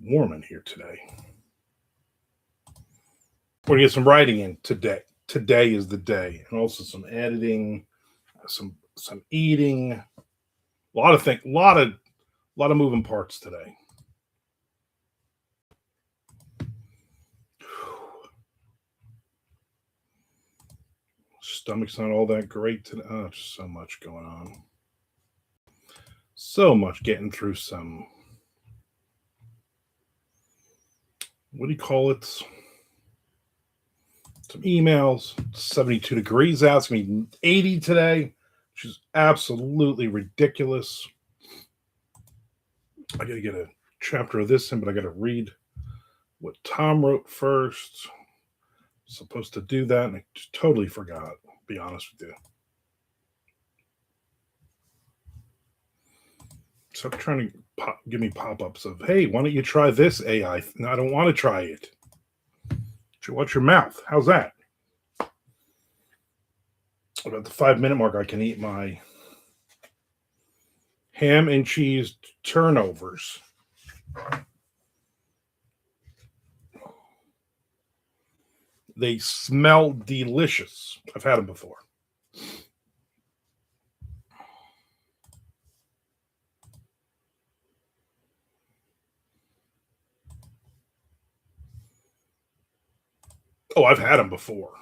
warm in here today. We're gonna get some writing in today. Today is the day, and also some editing, some eating. A lot of things. A lot of moving parts today. Stomach's not all that great today. Oh, so much going on. So much getting through some. What do you call it? Some emails. 72 degrees out. It's gonna be 80 today, which is absolutely ridiculous. I gotta get a chapter of this in, but I gotta read what Tom wrote first. Supposed to do that, and I just totally forgot. To be honest with you. Stop trying to give me pop-ups of, hey, why don't you try this AI? No, I don't want to try it. Watch your mouth. How's that? About the 5-minute mark, I can eat my ham and cheese turnovers. They smell delicious. I've had them before. Oh, I've had them before.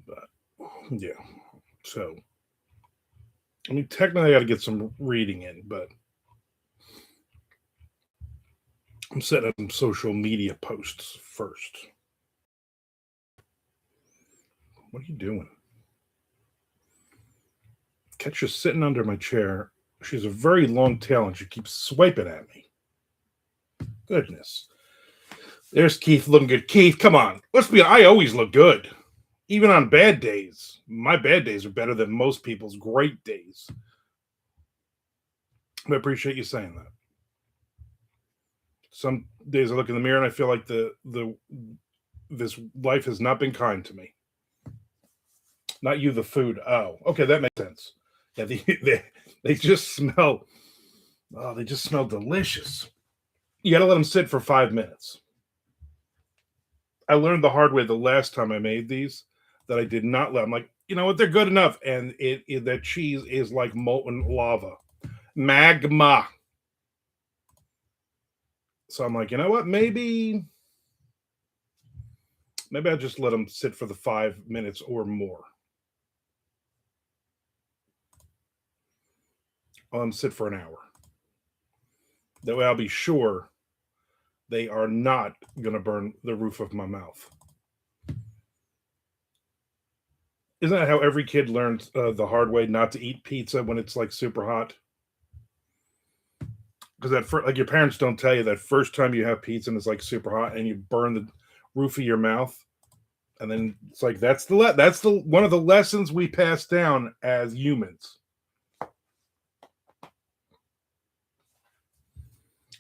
But yeah, so I mean, technically, I got to get some reading in, but I'm setting up some social media posts first. What are you doing? Catch her sitting under my chair. She's a very long tail and she keeps swiping at me. Goodness. There's Keith looking good. Keith, come on. I always look good. Even on bad days. My bad days are better than most people's great days. I appreciate you saying that. Some days I look in the mirror and I feel like this life has not been kind to me. Not you, the food. Oh, okay, that makes sense. Yeah, they just smell. Oh, they just smell delicious. You got to let them sit for 5 minutes. I learned the hard way the last time I made these that I did not let. I'm like, you know what? They're good enough, and that cheese is like molten lava, magma. So I'm like, you know what? Maybe I'll just let them sit for the 5 minutes or more. I'll let them sit for an hour. That way I'll be sure they are not going to burn the roof of my mouth. Isn't that how every kid learns the hard way not to eat pizza when it's like super hot? Because like your parents don't tell you that first time you have pizza and it's like super hot and you burn the roof of your mouth, and then it's like that's the one of the lessons we pass down as humans.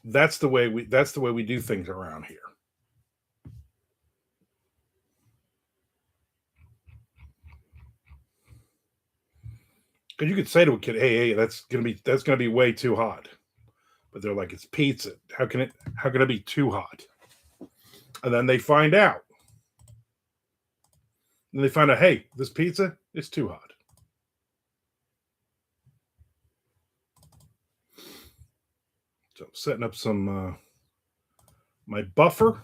That's the way we do things around here. Because you could say to a kid, "Hey, that's gonna be way too hot," but they're like, "It's pizza. How can it be too hot?" And then they find out. And they find out, hey, this pizza is too hot. So setting up some my buffer.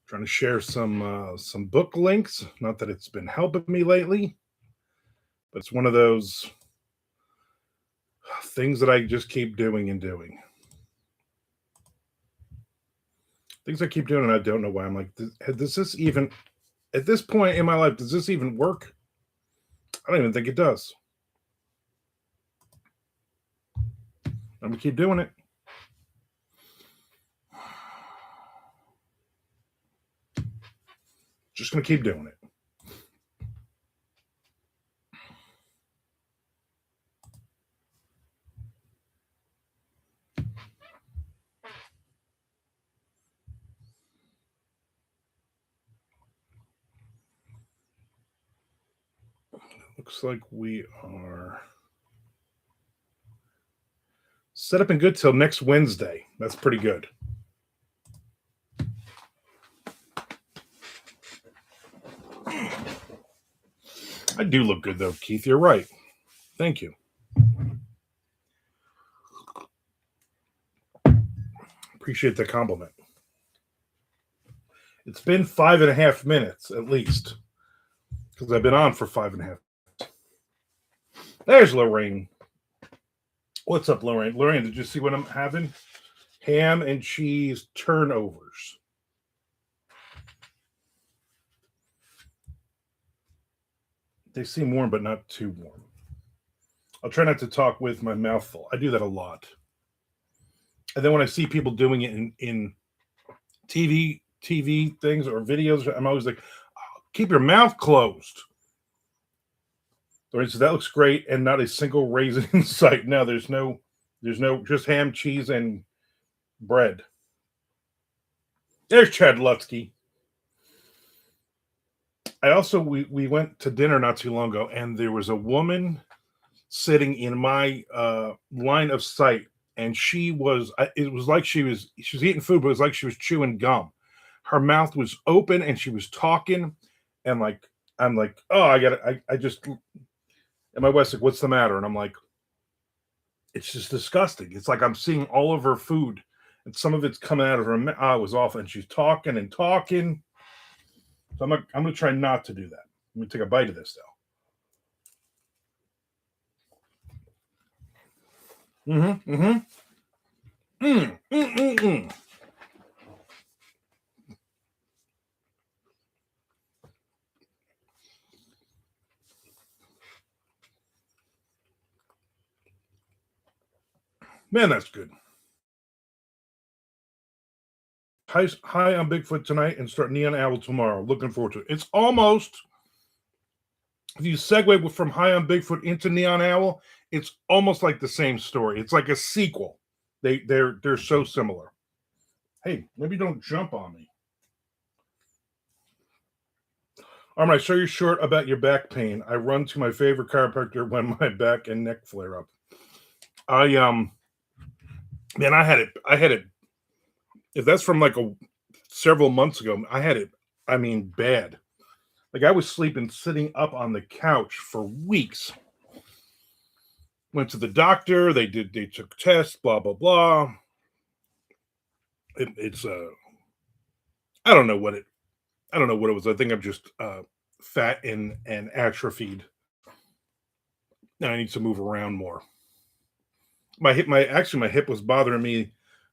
Trying to share some book links. Not that it's been helping me lately, but it's one of those things that I just keep doing and doing. Things I keep doing, and I don't know why. I'm like, does this even, at this point in my life, does this even work? I don't even think it does. I'm gonna keep doing it. Just gonna keep doing it. Looks like we are set up and good till next Wednesday. That's pretty good. I do look good, though, Keith. You're right. Thank you. Appreciate the compliment. It's been 5.5 minutes at least, because I've been on for 5.5. There's Lorraine. What's up, Lorraine? Lorraine, did you see what I'm having? Ham and cheese turnovers. They seem warm, but not too warm. I'll try not to talk with my mouth full. I do that a lot. And then when I see people doing it in TV things or videos, I'm always like, oh, keep your mouth closed. So that looks great, and not a single raisin in sight. No, there's no, just ham, cheese, and bread. There's Chad Lutsky. I also we went to dinner not too long ago, and there was a woman sitting in my line of sight, and she was. It was like she was eating food, but it was like she was chewing gum. Her mouth was open, and she was talking, and like I'm like, oh, I just. And my wife's like, what's the matter? And I'm like, it's just disgusting. It's like I'm seeing all of her food, and some of it's coming out of her mouth. Oh, it was awful, and she's talking and talking. So I'm going to try not to do that. Let me take a bite of this, though. Man, that's good. Hi on Bigfoot tonight and start Neon Owl tomorrow. Looking forward to it. It's almost, if you segue from High on Bigfoot into Neon Owl, it's almost like the same story. It's like a sequel. They're so similar. Hey, maybe don't jump on me. Armand, I saw your short about your back pain. I run to my favorite chiropractor when my back and neck flare up. Man, I had it. If that's from like several months ago, I had it. I mean, bad. Like I was sleeping sitting up on the couch for weeks. Went to the doctor. They took tests. Blah blah blah. It's I don't know what it was. I think I'm just fat and atrophied. And I need to move around more. My hip was bothering me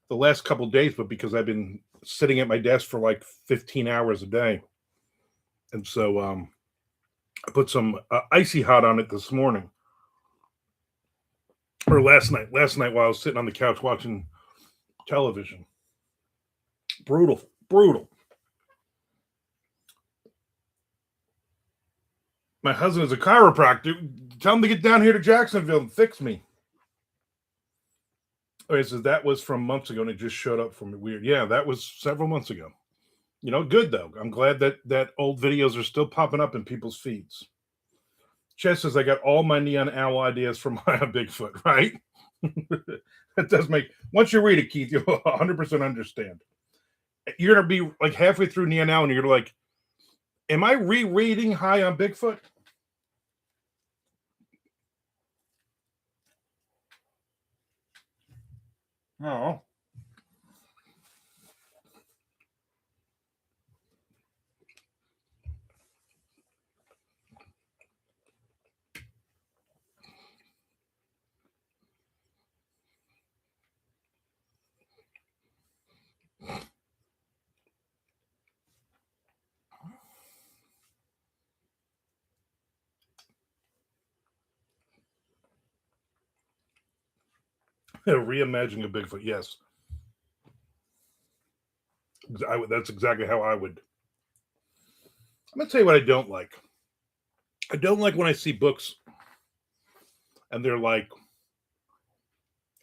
the last couple of days, but because I've been sitting at my desk for like 15 hours a day. And so I put some icy hot on it this morning. Or last night while I was sitting on the couch watching television. Brutal. My husband is a chiropractor. Tell him to get down here to Jacksonville and fix me. Okay, so that was from months ago, and it just showed up for me weird. Yeah, that was several months ago. You know, good though. I'm glad that old videos are still popping up in people's feeds. Chess says I got all my Neon Owl ideas from Bigfoot, right? That does make, once you read it, Keith, you'll 100% understand. You're gonna be like halfway through Neon Owl, and you're like, am I rereading High on Bigfoot? Oh. Reimagining a Bigfoot, yes. That's exactly how I would. I'm gonna tell you what I don't like. I don't like when I see books and they're like,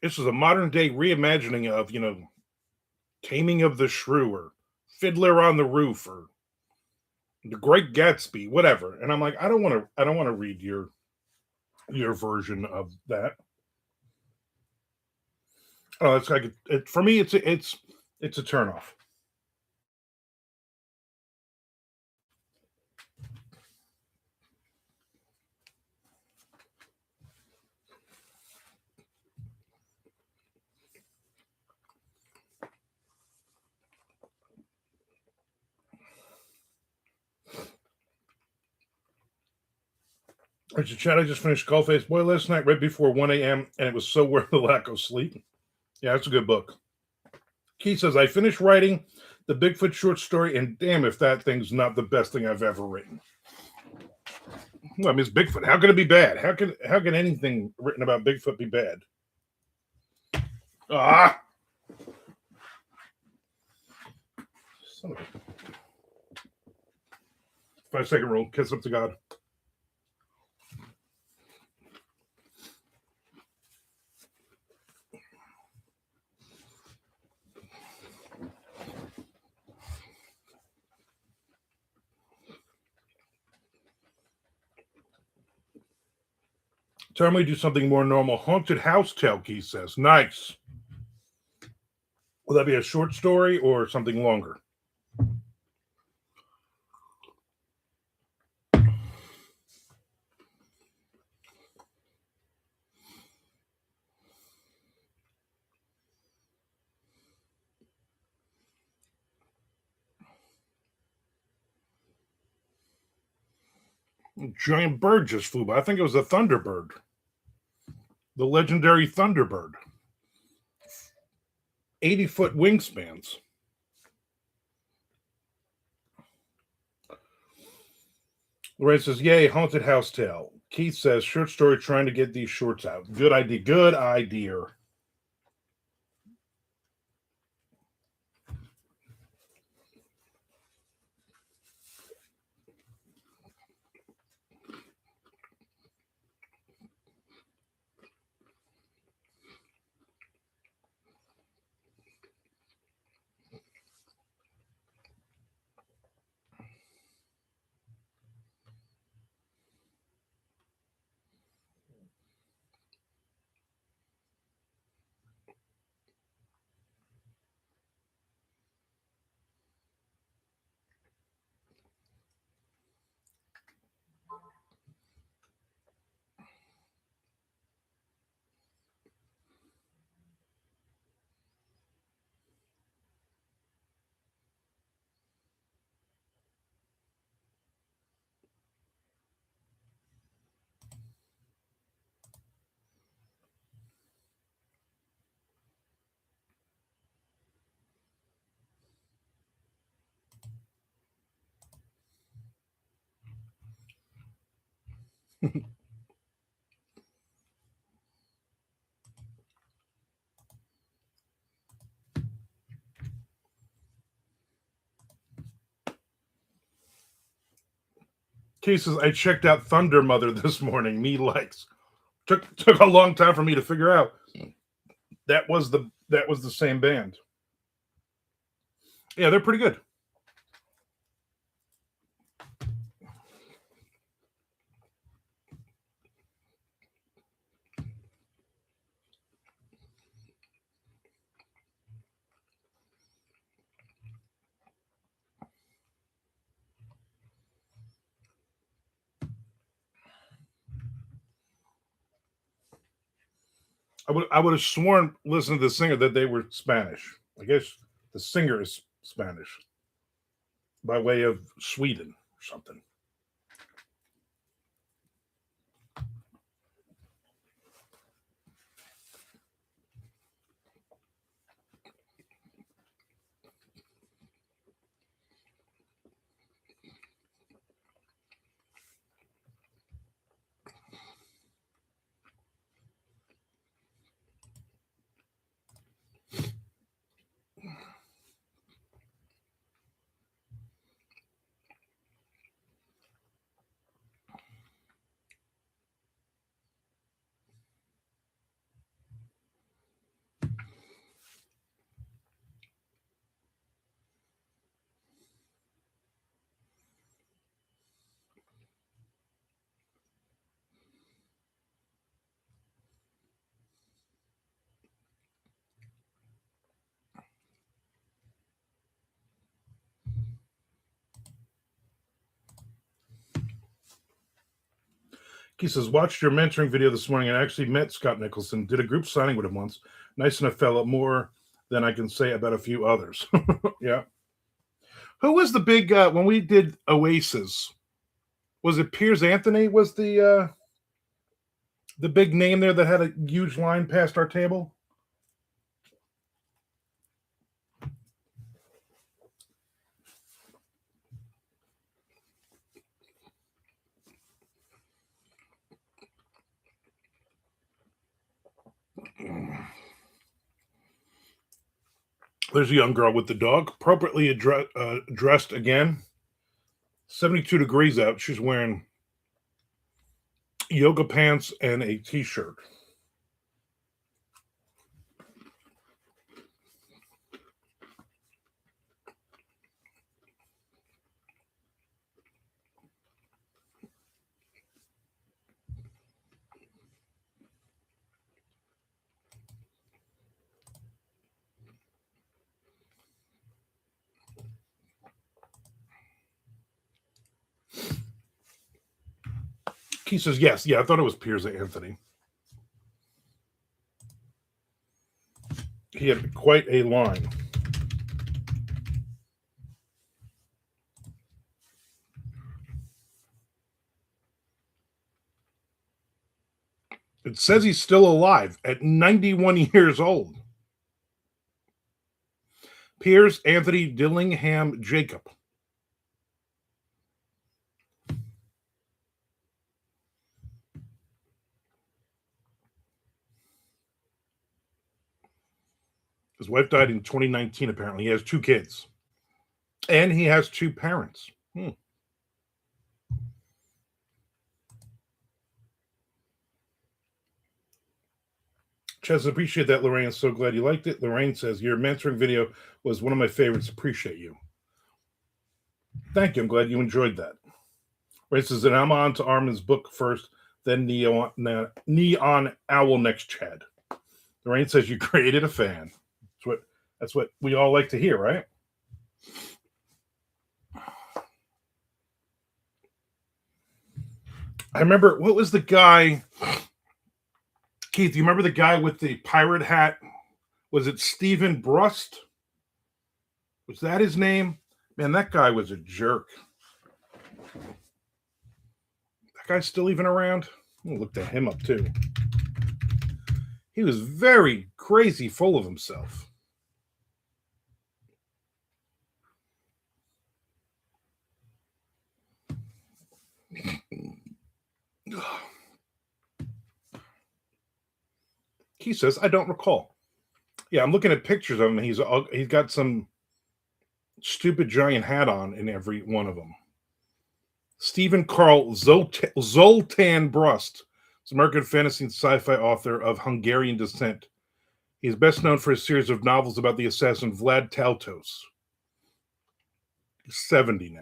this is a modern day reimagining of, Taming of the Shrew or Fiddler on the Roof or The Great Gatsby, whatever. And I'm like, I don't want to read your your version of that. Oh, it's like for me. It's a turnoff. Richard Chad, I just finished Skull Face Boy last night, right before 1 a.m., and it was so worth the lack of sleep. Yeah, it's a good book. Keith says, I finished writing the Bigfoot short story, and damn if that thing's not the best thing I've ever written. Well, I mean, it's Bigfoot. How can it be bad? How can anything written about Bigfoot be bad? Ah, son of a 5 second rule. Kiss up to God. Tell me do something more normal. Haunted house tale, Keith says. Nice. Will that be a short story or something longer? Giant bird just flew by. I think it was a thunderbird. The legendary thunderbird. 80-foot wingspans. Lorraine says, yay, haunted house tale. Keith says, short story trying to get these shorts out. Good idea. Good idea. Keith says, I checked out Thunder Mother this morning. Me likes. Took a long time for me to figure out that was the same band. Yeah, they're pretty good. I would have sworn, listening to the singer, that they were Spanish. I guess the singer is Spanish by way of Sweden or something. He says, watched your mentoring video this morning and actually met Scott Nicholson. Did a group signing with him once. Nice enough fella, more than I can say about a few others. Yeah. Who was the big when we did Oasis? Was it Piers Anthony? Was the big name there that had a huge line past our table? There's a young girl with the dog, appropriately dressed again. 72 degrees out. She's wearing yoga pants and a t-shirt. He says, yes, yeah, I thought it was Piers Anthony. He had quite a line. It says he's still alive at 91 years old. Piers Anthony Dillingham Jacob. His wife died in 2019, apparently. He has 2 kids. And he has 2 parents. Chaz, appreciate that, Lorraine. So glad you liked it. Lorraine says, your mentoring video was one of my favorites. Appreciate you. Thank you. I'm glad you enjoyed that. Ray says, and I'm on to Armand's book first, then Neon Owl next, Chad. Lorraine says, you created a fan. That's what we all like to hear, right? I remember, what was the guy... Keith, you remember the guy with the pirate hat? Was it Stephen Brust? Was that his name? Man, that guy was a jerk. That guy's still even around? I'm looked at him up too. He was very crazy, full of himself. He says, I don't recall. Yeah, I'm looking at pictures of him. He's got some stupid giant hat on in every one of them. Stephen Carl Zoltan Brust is an American fantasy and sci-fi author of Hungarian descent. He is best known for his series of novels about the assassin Vlad Taltos. He's 70 now.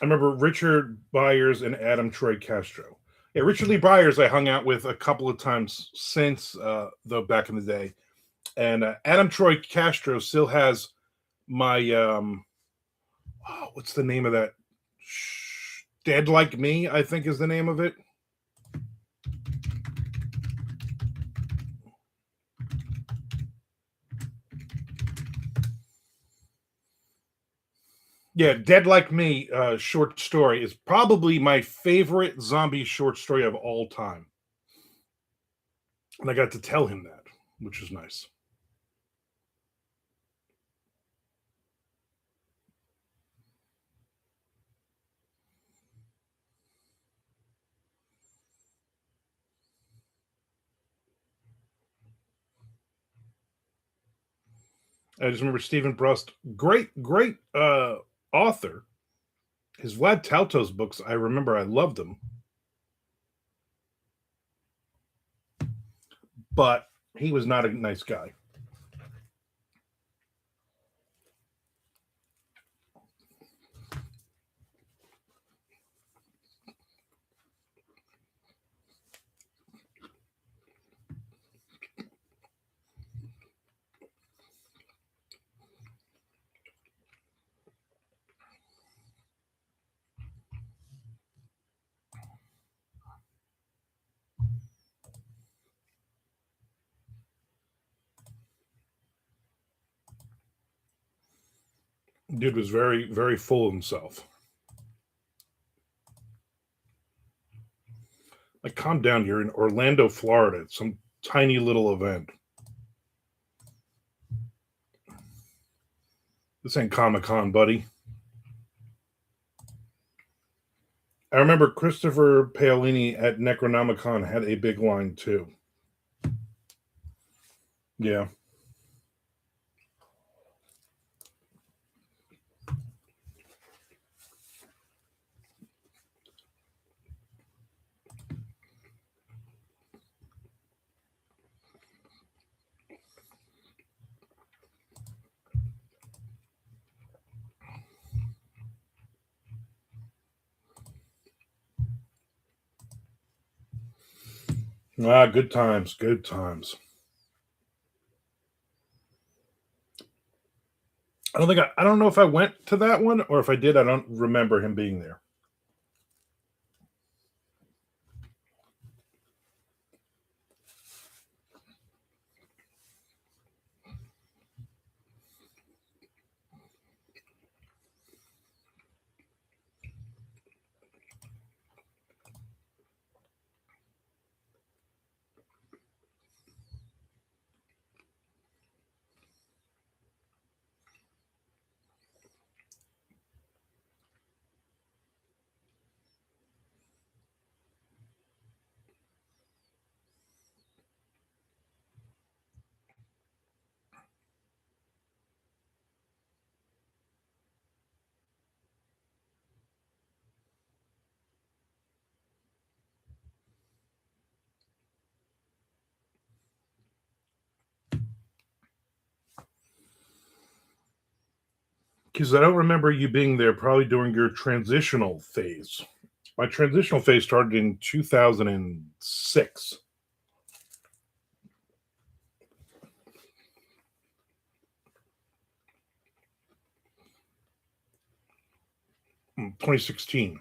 I remember Richard Byers and Adam Troy Castro. Yeah, Richard Lee Byers I hung out with a couple of times since, though, back in the day. And Adam Troy Castro still has my, what's the name of that? Dead Like Me, I think is the name of it. Yeah, Dead Like Me short story is probably my favorite zombie short story of all time. And I got to tell him that, which is nice. I just remember Stephen Brust, great author. His Vlad Taltos books, I remember I loved them. But he was not a nice guy. Dude was very, very full of himself. Like, calm down. You're in Orlando, Florida. It's some tiny little event. This ain't Comic-Con, buddy. I remember Christopher Paolini at Necronomicon had a big line too. Yeah. Ah, good times, good times. I don't know if I went to that one, or if I did, I don't remember him being there. Because I don't remember you being there probably during your transitional phase. My transitional phase started in 2006. 2016.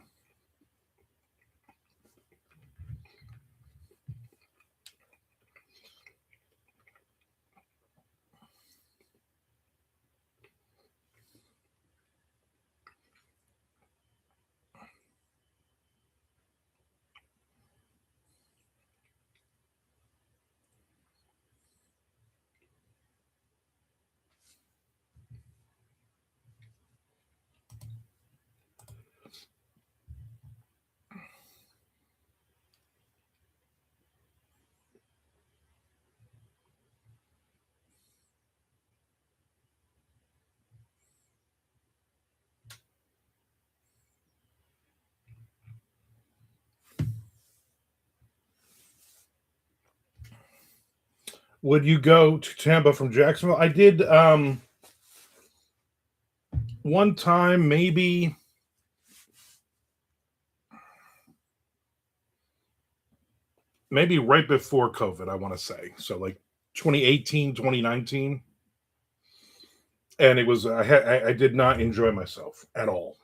Would you go to Tampa from Jacksonville? I did one time, maybe right before COVID, I want to say. So like 2018, 2019. And it was I did not enjoy myself at all.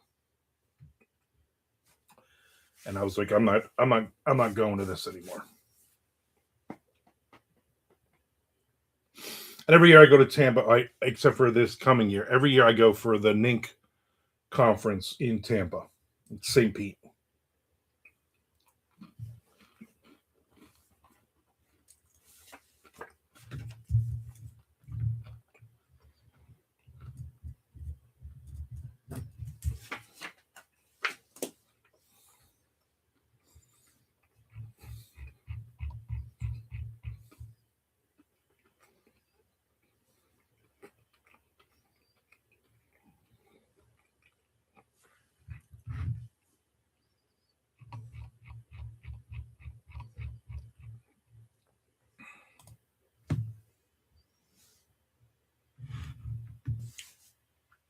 And I was like, I'm not going to this anymore. And every year I go to Tampa, except for this coming year. Every year I go for the NINC conference in Tampa, St. Pete.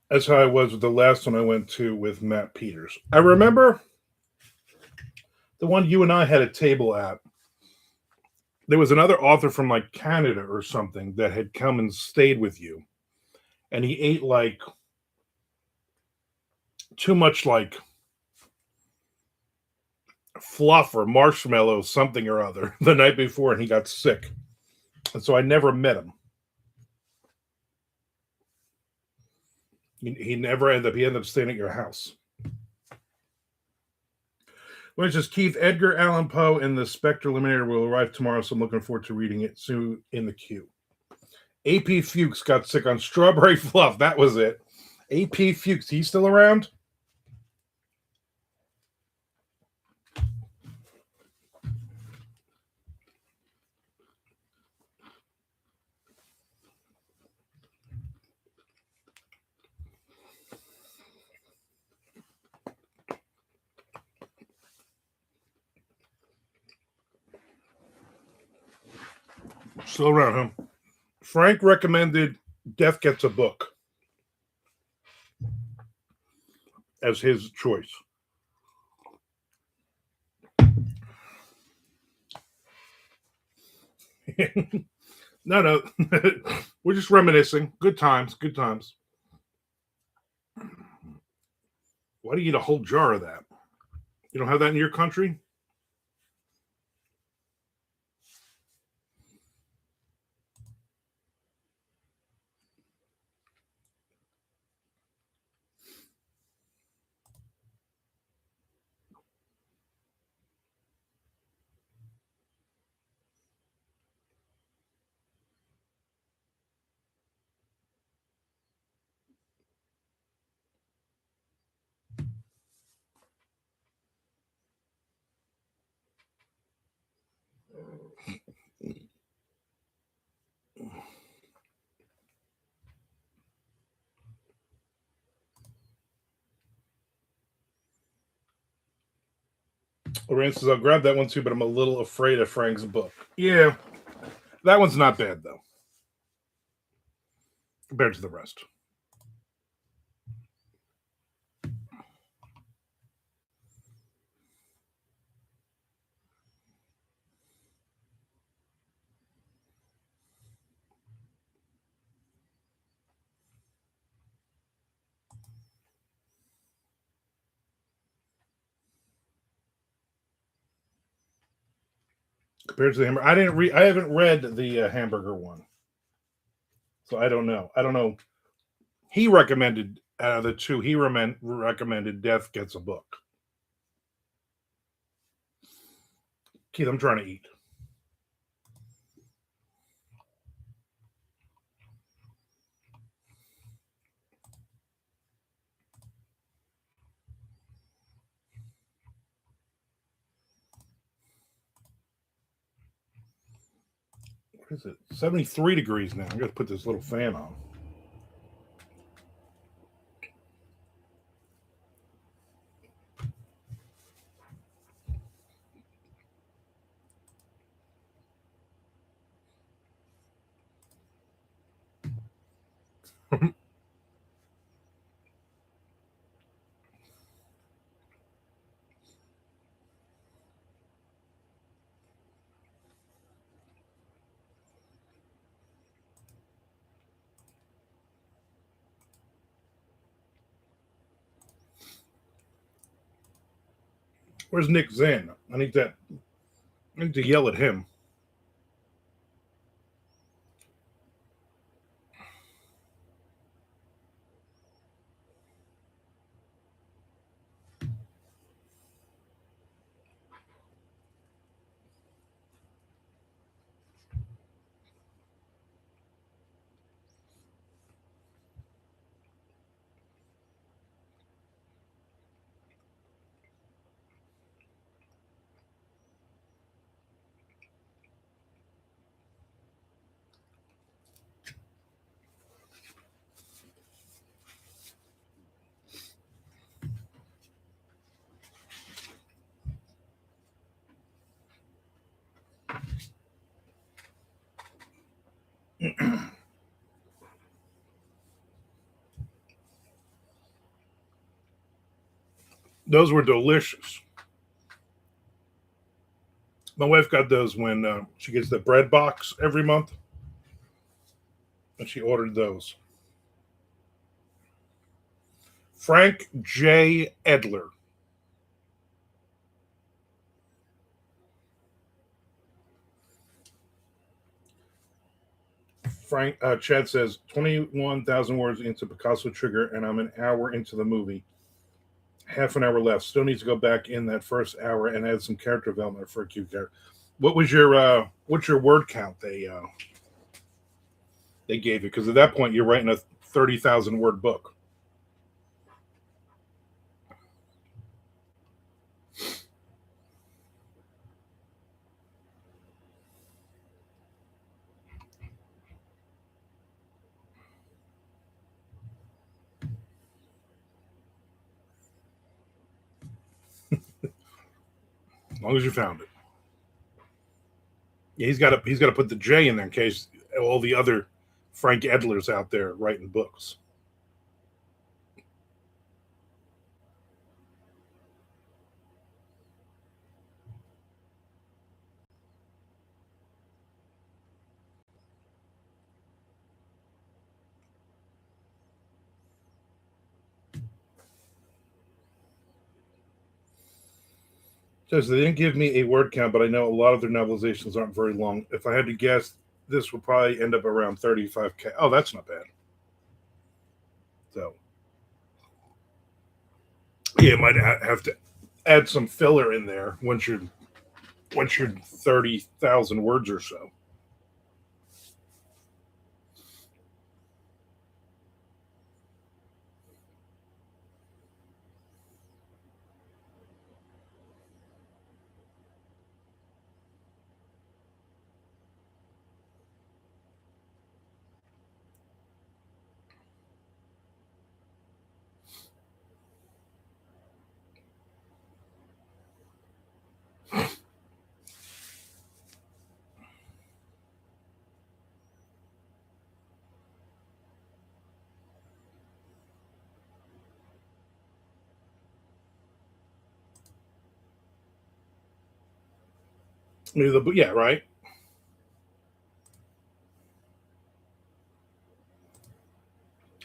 That's how I was with the last one I went to with Matt Peters. I remember the one you and I had a table at. There was another author from like Canada or something that had come and stayed with you. And he ate like too much like fluff or marshmallow, something or other, the night before, and he got sick. And so I never met him. He never ended up. He ended up staying at your house. Which is Keith Edgar Allan Poe and the Spectre Eliminator will arrive tomorrow, so I'm looking forward to reading it soon in the queue. AP Fuchs got sick on Strawberry Fluff. That was it. AP Fuchs, he's still around? Still around, huh? Frank recommended Death Gets a Book as his choice. No. We're just reminiscing. Good times. Why do you eat a whole jar of that? You don't have that in your country? Loren says, I'll grab that one too, but I'm a little afraid of Frank's book. Yeah, that one's not bad, though, compared to the rest. Compared to the hamburger, I haven't read the hamburger one, so I don't know. He recommended out of the two. He recommended Death Gets a Book. Keith, I'm trying to eat. What is it? 73 degrees now. I'm going to put this little fan on. Where's Nick Zan? I need to yell at him. Those were delicious. My wife got those when she gets the bread box every month, and she ordered those. Frank J. Edler. Frank Chad says 21,000 words into Picasso Trigger, and I'm an hour into the movie. Half an hour left. Still needs to go back in that first hour and add some character development for a cute character. What's your word count they gave you? Because at that point you're writing a 30,000 word book. As long as you found it. Yeah, he's got to put the J in there in case all the other Frank Edlers out there writing books. Says they didn't give me a word count, but I know a lot of their novelizations aren't very long. If I had to guess, this will probably end up around 35K. Oh, that's not bad. So yeah, you might have to add some filler in there once you're 30,000 words or so. Maybe yeah, right.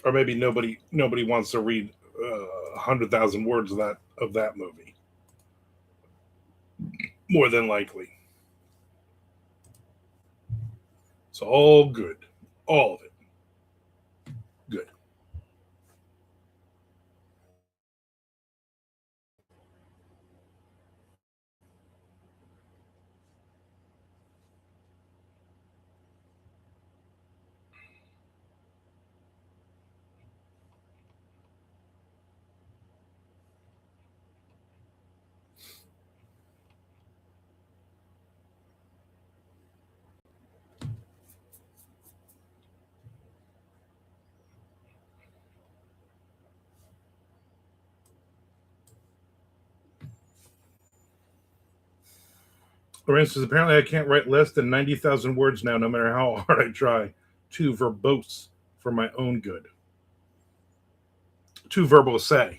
Or maybe nobody wants to read 100,000 words of that movie. More than likely, so all good, all of it good. For instance, apparently I can't write less than 90,000 words now, no matter how hard I try. Too verbose for my own good. Too verbose.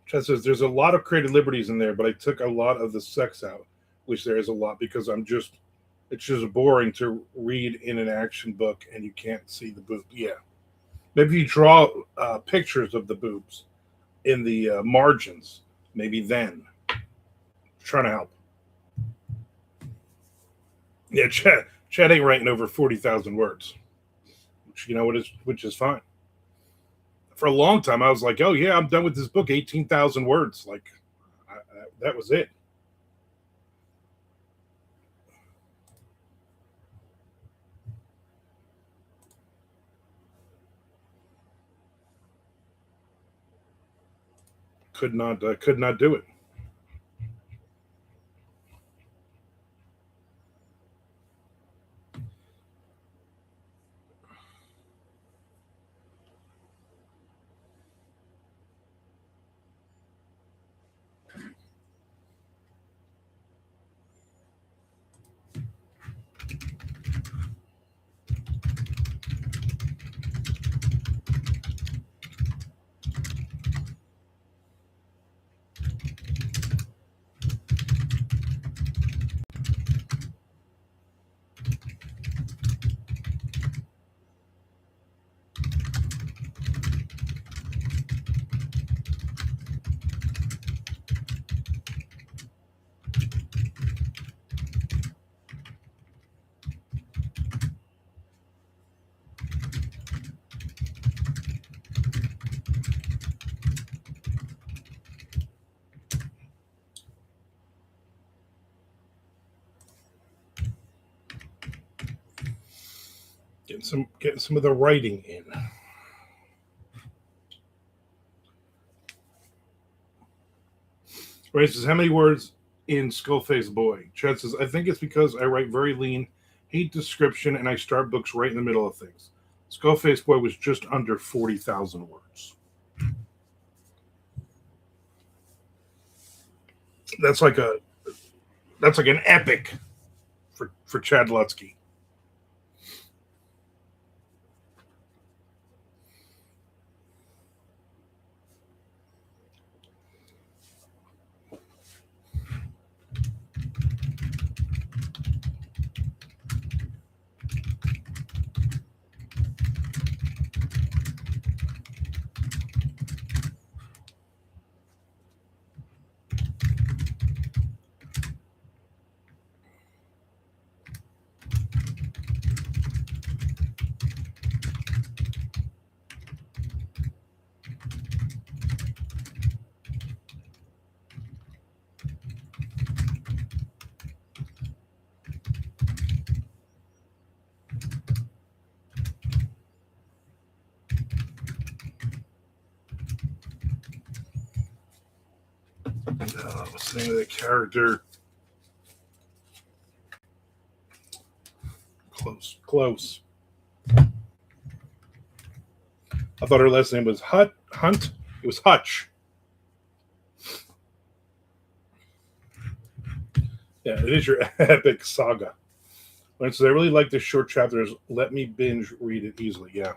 Chad says there's a lot of creative liberties in there, but I took a lot of the sex out, which there is a lot because it's just boring to read in an action book and you can't see the boob. Yeah, maybe you draw pictures of the boobs in the margins. Maybe then trying to help. Yeah, Chad ain't writing over 40,000 words, which which is fine. For a long time, I was like, oh yeah, I'm done with this book, 18,000 words. Like that was it. Could not do it. Getting some of the writing in. Right, says how many words in Skullface Boy? Chad says I think it's because I write very lean, hate description, and I start books right in the middle of things. Skullface Boy was just under 40,000 words. That's like a that's like an epic for Chad Lutsky. What's the name of the character? Close. I thought her last name was Hunt. It was Hutch. Yeah, it is your epic saga. When it says I really like the short chapters, let me binge read it easily. Yeah.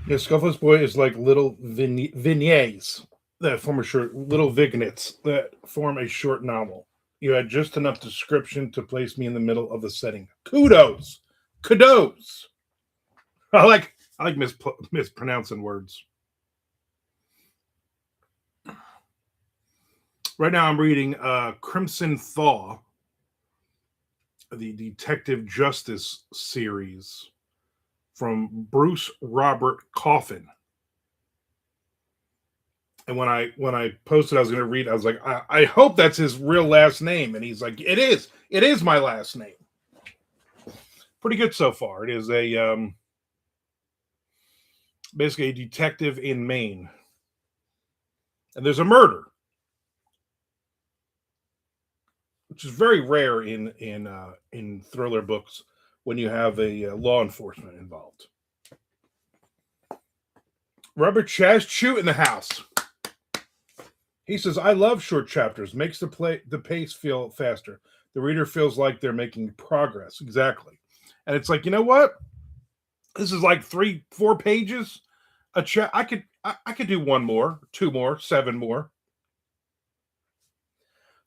Yeah, Scuffless Boy is like little vignettes that form a short, little vignettes that form a short novel. You had just enough description to place me in the middle of the setting. Kudos. I like mispronouncing words. Right now, I'm reading Crimson Thaw, the Detective Justice series from Bruce Robert Coffin. And when I posted I was going to read, I was like, I hope that's his real last name. And he's like, it is my last name. Pretty good so far. It is a basically a detective in Maine, and there's a murder, which is very rare in thriller books when you have a law enforcement involved. Robert Chaschu in the house. He says, "I love short chapters. Makes the pace feel faster. The reader feels like they're making progress." Exactly, and it's like, you know what? This is like 3-4 pages. I could do one more, two more, seven more.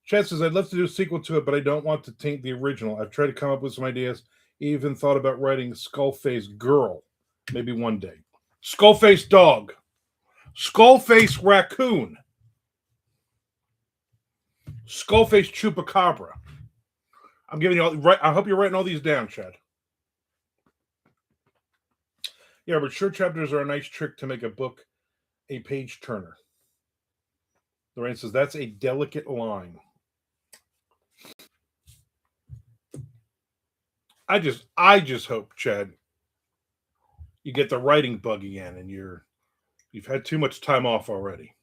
Chad says, "I'd love to do a sequel to it, but I don't want to taint the original. I've tried to come up with some ideas. Even thought about writing Skullface Girl, maybe one day. Skullface Dog, Skullface Raccoon, Skullface Chupacabra." I'm giving you all right. I hope you're writing all these down, Chad. Yeah, but short chapters are a nice trick to make a book a page turner. Lorraine says that's a delicate line. I just hope, Chad, you get the writing bug again, and you've had too much time off already.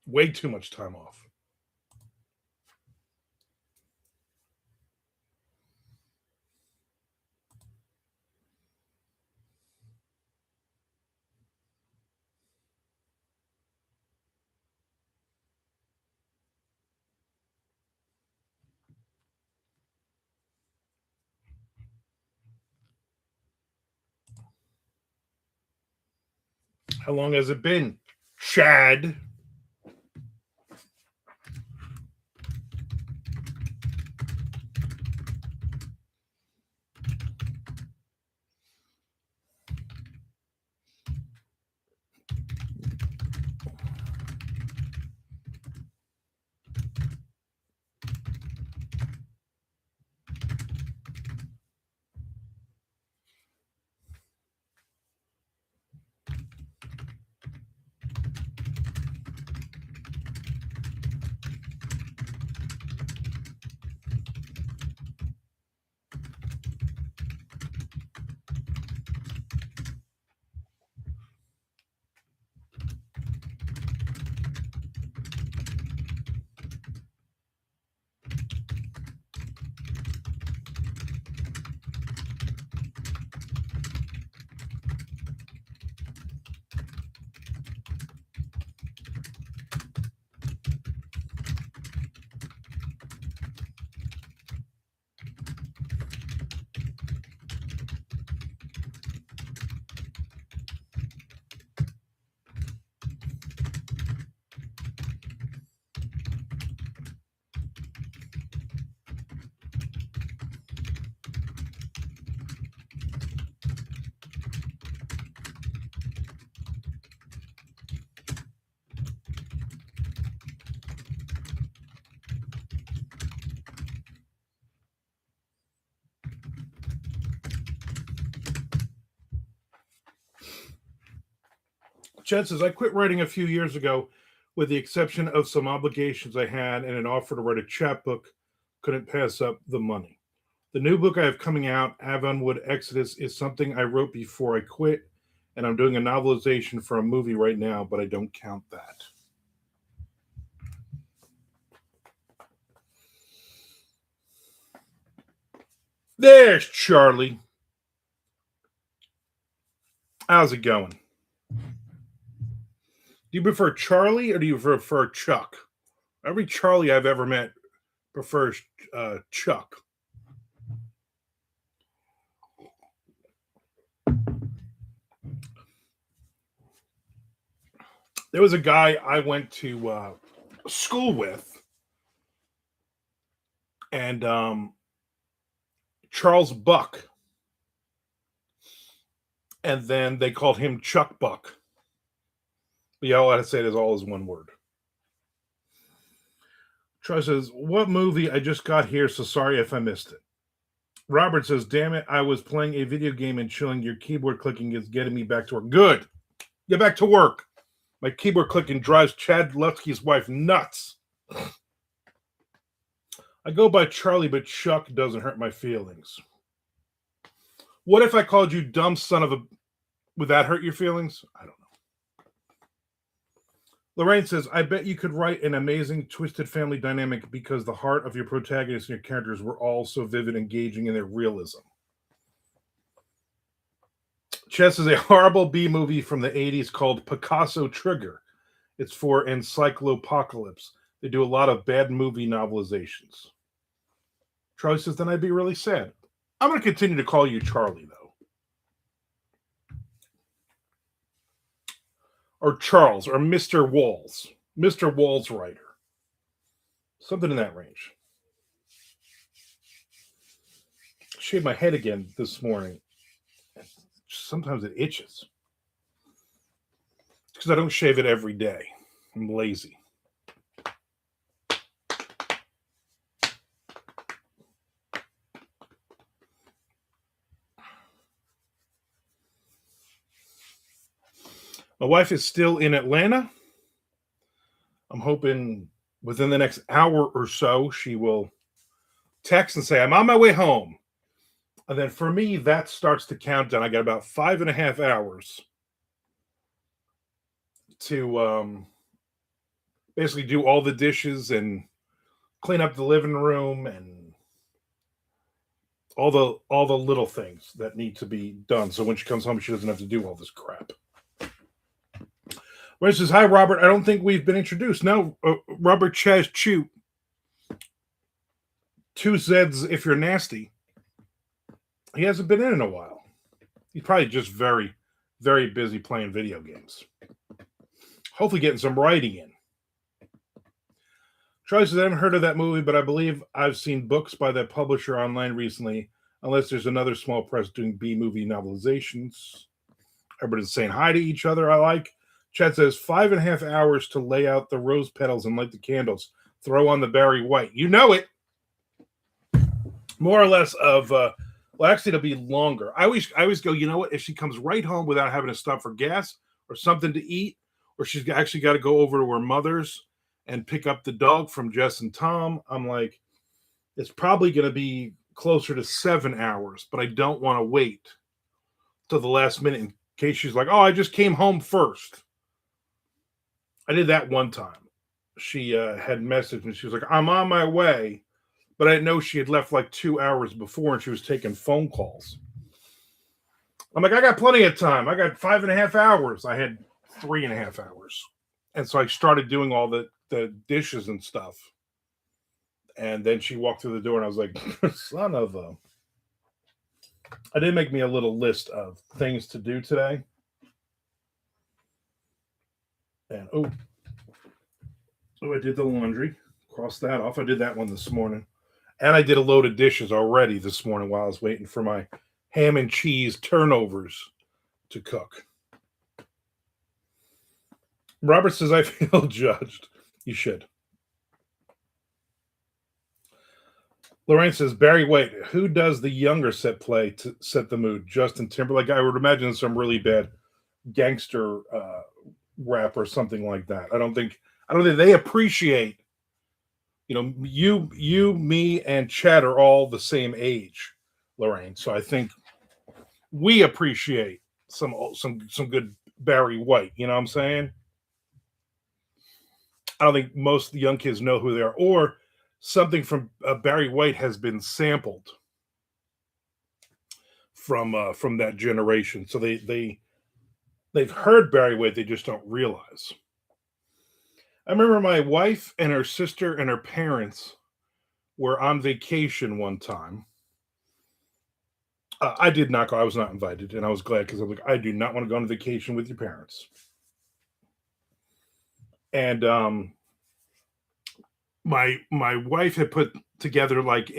Way too much time off. How long has it been? Chad. Chad says, I quit writing a few years ago with the exception of some obligations I had and an offer to write a chapbook. Couldn't pass up the money. The new book I have coming out, Avonwood Exodus, is something I wrote before I quit, and I'm doing a novelization for a movie right now, but I don't count that. There's Charlie. How's it going? Do you prefer Charlie or do you prefer Chuck? Every Charlie I've ever met prefers Chuck. There was a guy I went to school with, and Charles Buck, and then they called him Chuck Buck. But yeah, all I had to say it is all is one word. Troy says, what movie? I just got here, so sorry if I missed it. Robert says, damn it, I was playing a video game and chilling. Your keyboard clicking is getting me back to work. Good. Get back to work. My keyboard clicking drives Chad Lutsky's wife nuts. I go by Charlie, but Chuck doesn't hurt my feelings. What if I called you dumb son of a... Would that hurt your feelings? I don't know. Lorraine says, I bet you could write an amazing twisted family dynamic because the heart of your protagonists and your characters were all so vivid, engaging in their realism. Chess is a horrible B movie from the 80s called Picasso Trigger. It's for Encyclopocalypse. They do a lot of bad movie novelizations. Charlie says, then I'd be really sad. I'm going to continue to call you Charlie, though. Or Charles, or Mr. Walls. Mr. Walls writer. Something in that range. Shaved my head again this morning. Sometimes it itches. It's because I don't shave it every day. I'm lazy. My wife is still in Atlanta. I'm hoping within the next hour or so she will text and say, I'm on my way home. And then for me, that starts the countdown. I got about 5.5 hours to basically do all the dishes and clean up the living room and all the little things that need to be done. So when she comes home, she doesn't have to do all this crap. Where says, hi, Robert. I don't think we've been introduced. No, Robert Chaz Chew. 2 Zs if you're nasty. He hasn't been in a while. He's probably just very, very busy playing video games. Hopefully getting some writing in. Charlie says, I haven't heard of that movie, but I believe I've seen books by that publisher online recently, unless there's another small press doing B-movie novelizations. Everybody's saying hi to each other. I like. Chad says 5.5 hours to lay out the rose petals and light the candles. Throw on the Barry White. You know it. More or less of. Well, actually, it'll be longer. I always go. You know what? If she comes right home without having to stop for gas or something to eat, or she's actually got to go over to her mother's and pick up the dog from Jess and Tom, I'm like, it's probably going to be closer to 7 hours. But I don't want to wait till the last minute in case she's like, oh, I just came home first. I did that one time. She had messaged me. She was like, I'm on my way. But I didn't know she had left like 2 hours before and she was taking phone calls. I'm like, I got plenty of time. I got 5.5 hours. I had 3.5 hours. And so I started doing all the dishes and stuff. And then she walked through the door and I was like, son of a. I did make me a little list of things to do today. And I did the laundry. Cross that off. I did that one this morning. And I did a load of dishes already this morning while I was waiting for my ham and cheese turnovers to cook. Robert says, I feel judged. You should. Lorraine says, Barry White, who does the younger set play to set the mood? Justin Timberlake. I would imagine some really bad gangster rap or something like that. I don't think they appreciate, you, me, and Chad are all the same age, Lorraine. So I think we appreciate some good Barry White. You know what I'm saying? I don't think most of the young kids know who they are, or something from Barry White has been sampled from that generation. So they've heard Barry White, they just don't realize. I remember my wife and her sister and her parents were on vacation one time. I did not go. I was not invited, and I was glad because I was like, I do not want to go on vacation with your parents. And my wife had put together like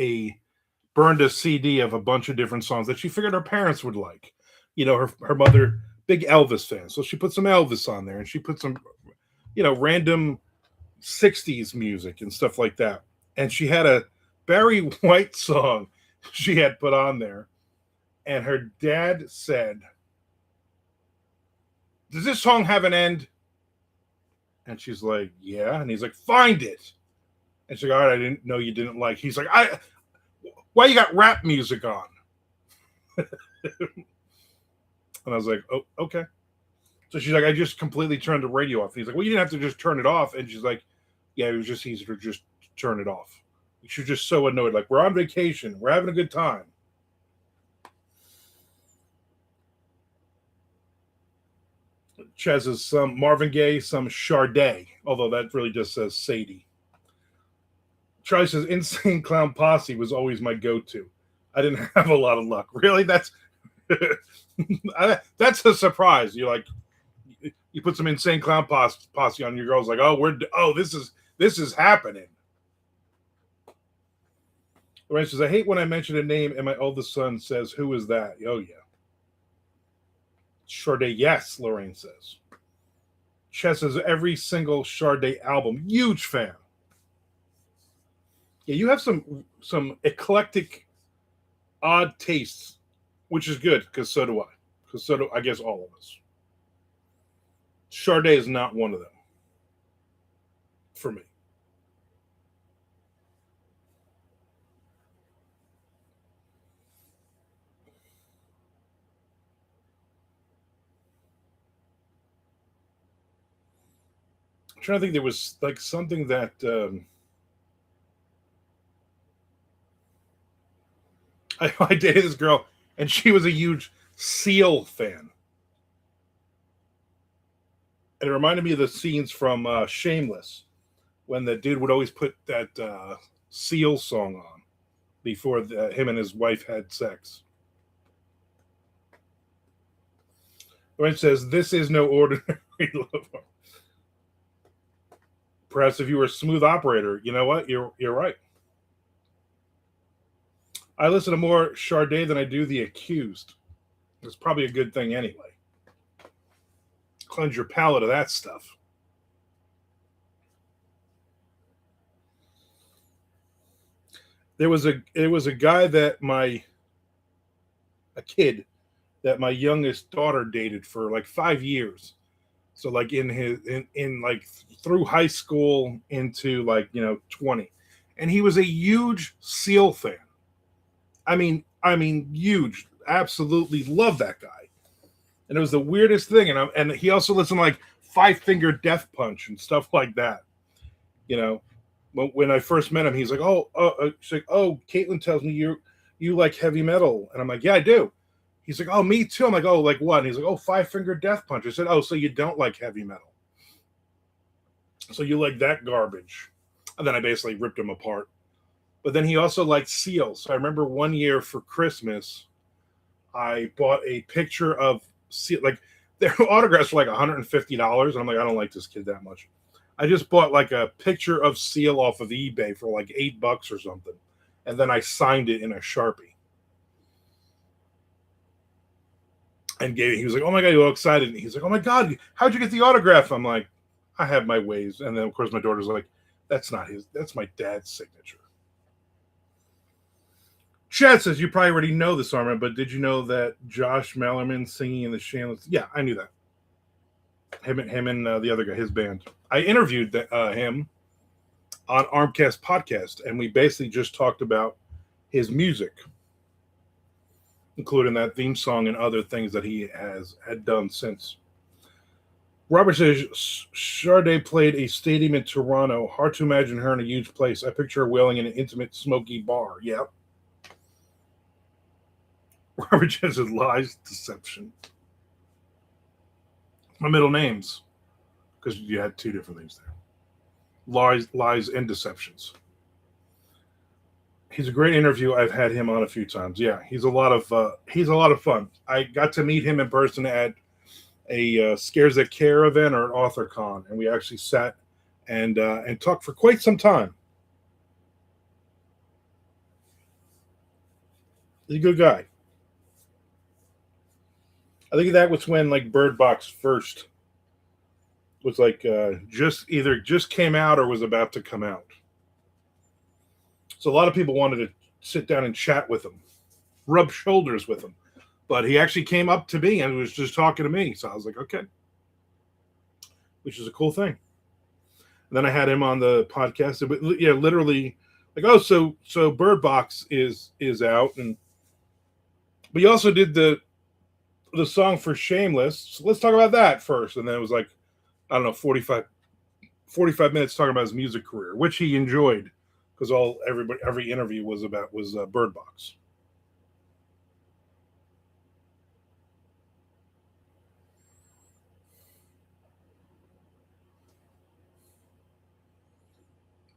burned a CD of a bunch of different songs that she figured her parents would like. Her mother, big Elvis fan, so she put some Elvis on there, and she put some, random 60s music and stuff like that. And she had a Barry White song she had put on there. And her dad said, does this song have an end? And she's like, yeah. And he's like, find it. And she's like, all right, I didn't know you didn't like. He's like, why you got rap music on? And I was like, oh, okay. So she's like, I just completely turned the radio off. And he's like, well, you didn't have to just turn it off. And she's like, yeah, it was just easier to just turn it off. She was just so annoyed. Like, we're on vacation. We're having a good time. Chaz says some Marvin Gaye, some Sade, although that really just says Sadie. Charlie says Insane Clown Posse was always my go-to. I didn't have a lot of luck. Really? That's that's a surprise. You're like, you put some Insane Clown Posse on, your girl's like, this is happening. Lorraine says, I hate when I mention a name and my oldest son says, who is that? Oh, yeah. Sade, yes, Lorraine says. Chess says, every single Sade album. Huge fan. Yeah, you have some eclectic, odd tastes, which is good, because so do I. Because so do, I guess, all of us. Sade is not one of them. For me. I'm trying to think, there was like something that I dated this girl and she was a huge Seal fan. And it reminded me of the scenes from Shameless when the dude would always put that Seal song on before him and his wife had sex. Lorraine says, this is no ordinary love. perhaps if you were a smooth operator, you know what? You're right. I listen to more Sade than I do The Accused. It's probably a good thing anyway. Cleanse your palate of that stuff. There was a guy that my a kid that my youngest daughter dated for like 5 years. So like in like through high school into like 20, and he was a huge Seal fan. I mean huge. Absolutely love that guy. And it was the weirdest thing. And he also listened to like Five Finger Death Punch and stuff like that. You know, when I first met him, he's like, she's like, oh, Caitlin tells me you like heavy metal, and I'm like, yeah, I do. He's like, oh, me too. I'm like, oh, like what? And he's like, oh, Five Finger Death Punch. I said, oh, so you don't like heavy metal? So you like that garbage? And then I basically ripped him apart. But then he also liked Seal. So I remember one year for Christmas, I bought a picture of Seal. Like their autographs were like $150, and I'm like, I don't like this kid that much. I just bought like a picture of Seal off of eBay for like $8 or something, and then I signed it in a Sharpie and gave it. He was like, "Oh my god, you're all excited!" And he's like, "Oh my god, how'd you get the autograph?" I'm like, "I have my ways." And then of course my daughter's like, "That's not his. That's my dad's signature." Chad says you probably already know this, Armand, but did you know that Josh Mallerman singing in the Shameless? Yeah, I knew that. Him and the other guy, his band. I interviewed him on Armcast podcast, and we basically just talked about his music, including that theme song and other things that he had done since. Robert says Sade played a stadium in Toronto. Hard to imagine her in a huge place. I picture her wailing in an intimate, smoky bar. Yep. Robert says lies, deception. My middle names, because you had two different things there. Lies, and deceptions. He's a great interview. I've had him on a few times. Yeah, he's a lot of fun. I got to meet him in person at a Scares That Care event or an author con, and we actually sat and talked for quite some time. He's a good guy. I think that was when like Bird Box first was like just came out or was about to come out. So a lot of people wanted to sit down and chat with him, rub shoulders with him. But he actually came up to me and was just talking to me. So I was like, okay, which is a cool thing. And then I had him on the podcast. But yeah, literally like, oh, so Bird Box is out, and we also did the song for Shameless. So let's talk about that first. And then it was like, I don't know, 45 minutes talking about his music career, which he enjoyed because every interview was Bird Box.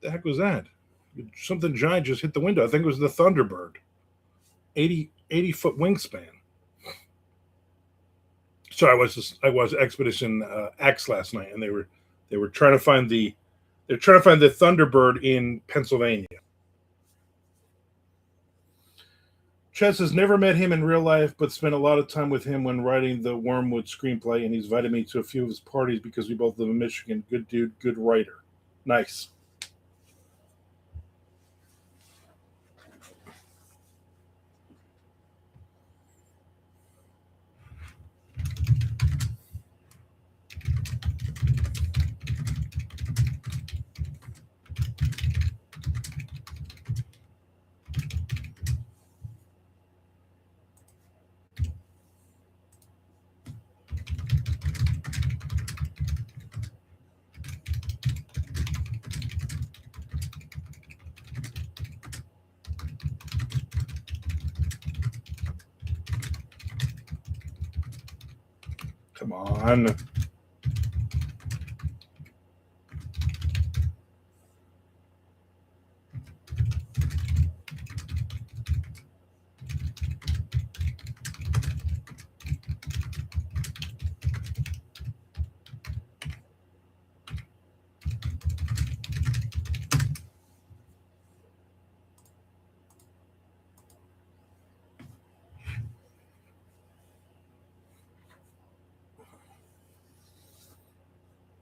The heck was that? Something giant just hit the window. I think it was the Thunderbird. 80-foot wingspan. So I was Expedition X last night, and they were trying to find the Thunderbird in Pennsylvania. Chess has never met him in real life, but spent a lot of time with him when writing the Wormwood screenplay, and he's invited me to a few of his parties because we both live in Michigan. Good dude, good writer. Nice. Come on.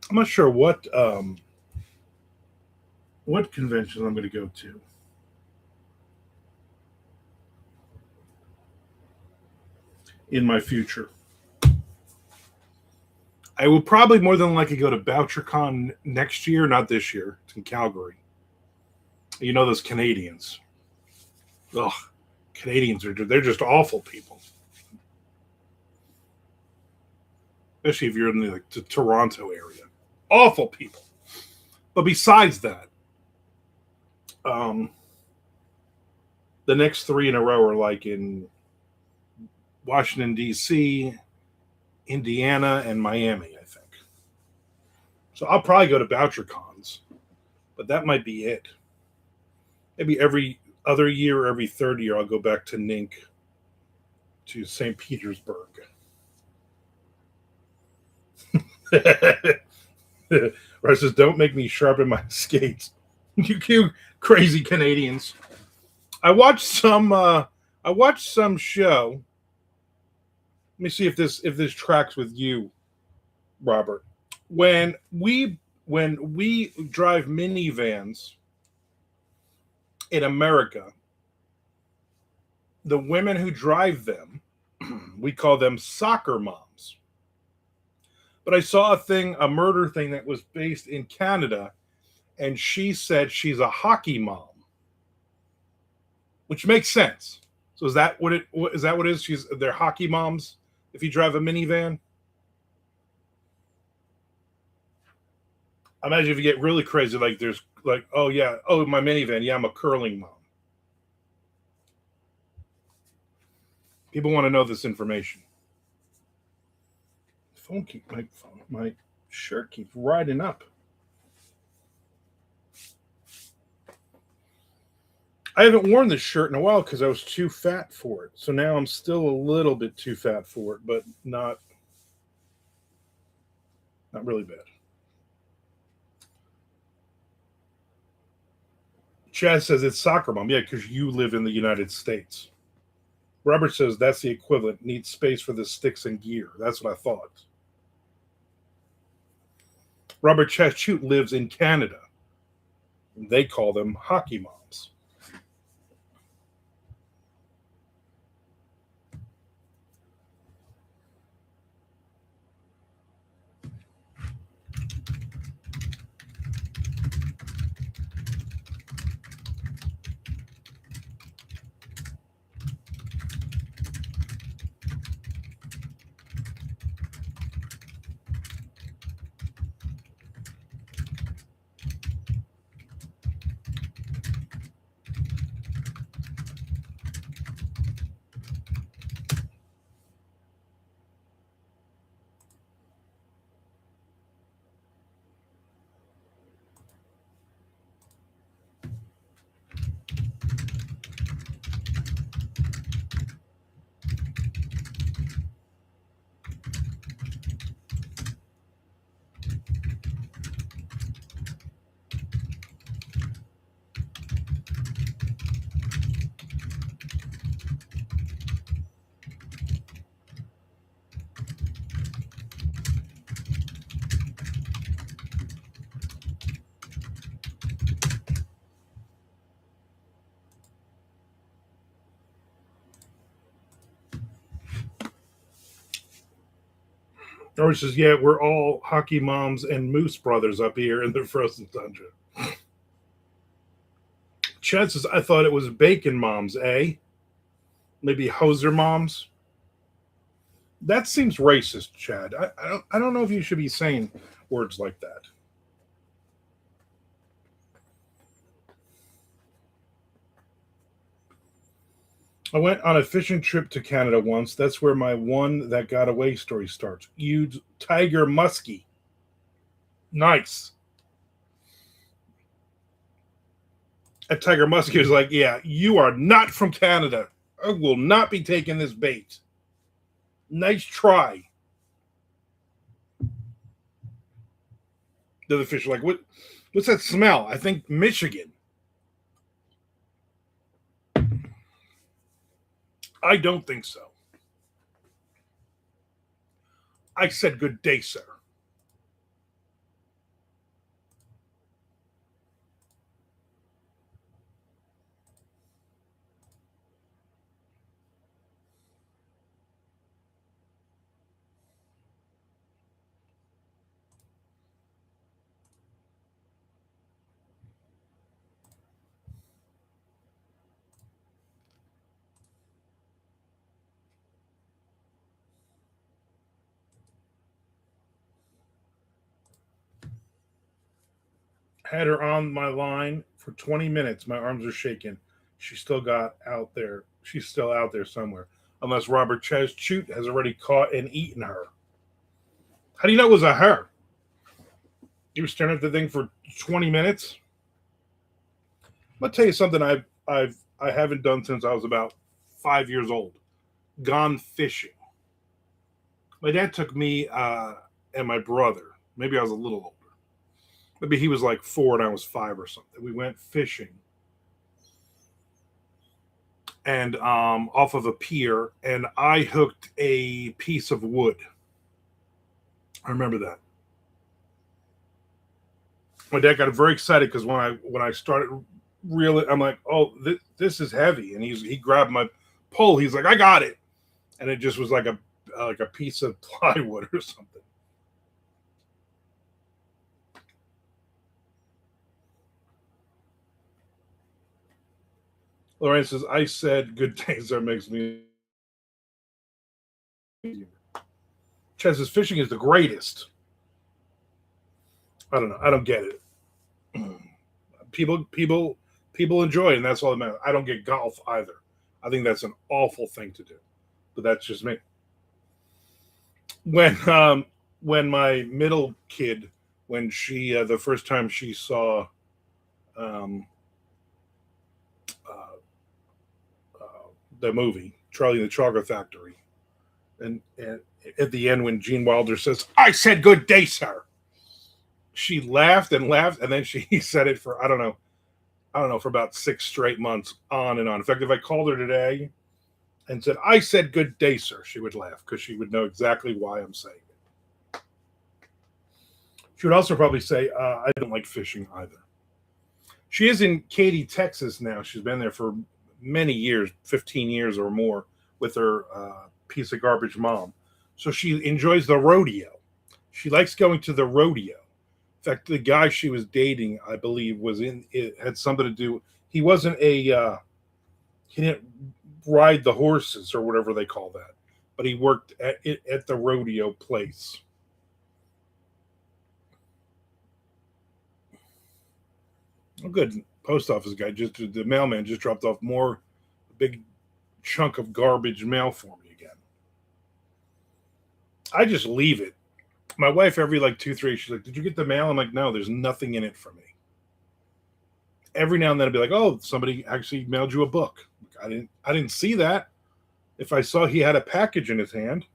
I'm not sure what convention I'm going to go to in my future. I will probably more than likely go to BoucherCon next year, not this year. It's in Calgary. You know those Canadians. Ugh, Canadians they're just awful people. Especially if you're in the Toronto area. Awful people. But besides that, um, the next three in a row are like in Washington D.C., Indiana, and Miami, I think. So I'll probably go to BoucherCons, but that might be it. Maybe every other year or every third year, I'll go back to NINC to St. Petersburg. Russ says, "Don't make me sharpen my skates." You crazy Canadians. I watched some. I watched some show. Let me see if this tracks with you, Robert. When we drive minivans in America, the women who drive them, we call them soccer moms. But I saw a murder thing that was based in Canada, and she said she's a hockey mom, which makes sense. So is that what it is? That what it is? They're hockey moms. If you drive a minivan, imagine if you get really crazy. Like there's like, oh yeah, oh my minivan, yeah, I'm a curling mom. People want to know this information. My shirt keeps riding up. I haven't worn this shirt in a while because I was too fat for it. So now I'm still a little bit too fat for it, but not really bad. Chad says it's soccer mom. Yeah, because you live in the United States. Robert says that's the equivalent. Needs space for the sticks and gear. That's what I thought. Robert Chachute lives in Canada. They call them hockey moms. Robert says, yeah, we're all hockey moms and moose brothers up here in the frozen tundra. Chad says, I thought it was bacon moms, eh? Maybe hoser moms. That seems racist, Chad. I don't know if you should be saying words like that. I went on a fishing trip to Canada once. That's where my one that got away story starts. You tiger muskie. Nice. And Tiger Muskie was like, yeah, you are not from Canada. I will not be taking this bait. Nice try. The other fish are like, what's that smell? I think Michigan. I don't think so. I said good day, sir. Had her on my line for 20 minutes. My arms are shaking. She still got out there. She's still out there somewhere. Unless Robert Chute has already caught and eaten her. How do you know it was a her? You were staring at the thing for 20 minutes? I'm gonna tell you something I haven't done since I was about 5 years old. Gone fishing. My dad took me and my brother. Maybe I was a little older. Maybe he was like 4 and I was 5 or something. We went fishing and off of a pier, and I hooked a piece of wood. I remember that. My dad got very excited because when I started reeling, I'm like, "Oh, this is heavy," and he grabbed my pole. He's like, "I got it," and it just was like a piece of plywood or something. Lorraine says, "I said good days. That makes me." Chad says, "Fishing is the greatest." I don't know. I don't get it. People enjoy it, and that's all that matters. I don't get golf either. I think that's an awful thing to do, but that's just me. When my middle kid, when she the first time she saw um, uh, the movie Charlie and the Chocolate Factory, and at the end when Gene Wilder says, "I said good day, sir," she laughed and laughed, and then she said it for I don't know, for about 6 straight months, on and on. In fact, if I called her today and said, "I said good day, sir," she would laugh because she would know exactly why I'm saying it. She would also probably say, "I don't like fishing either." She is in Katy, Texas now. She's been there for many years, 15 years or more, with her piece of garbage mom. So she enjoys the rodeo. She likes going to the rodeo. In fact, the guy she was dating, I believe, was in it had something to do. He wasn't he didn't ride the horses or whatever they call that, but he worked at the rodeo place. Oh, good. Post office guy just the mailman just dropped off more big chunk of garbage mail for me again. I just leave it. My wife every like 2, 3, she's like, "Did you get the mail?" I'm like, "No, there's nothing in it for me." Every now and then I'd be like, "Oh, somebody actually mailed you a book." I didn't see that. If I saw he had a package in his hand.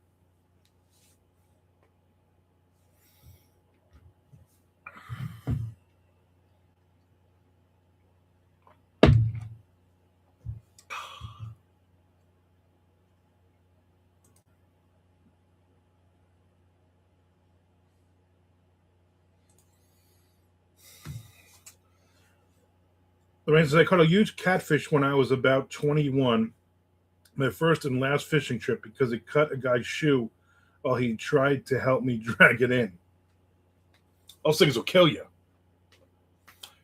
Lorraine says, "I caught a huge catfish when I was about 21, my first and last fishing trip because it cut a guy's shoe while he tried to help me drag it in." Those things will kill you.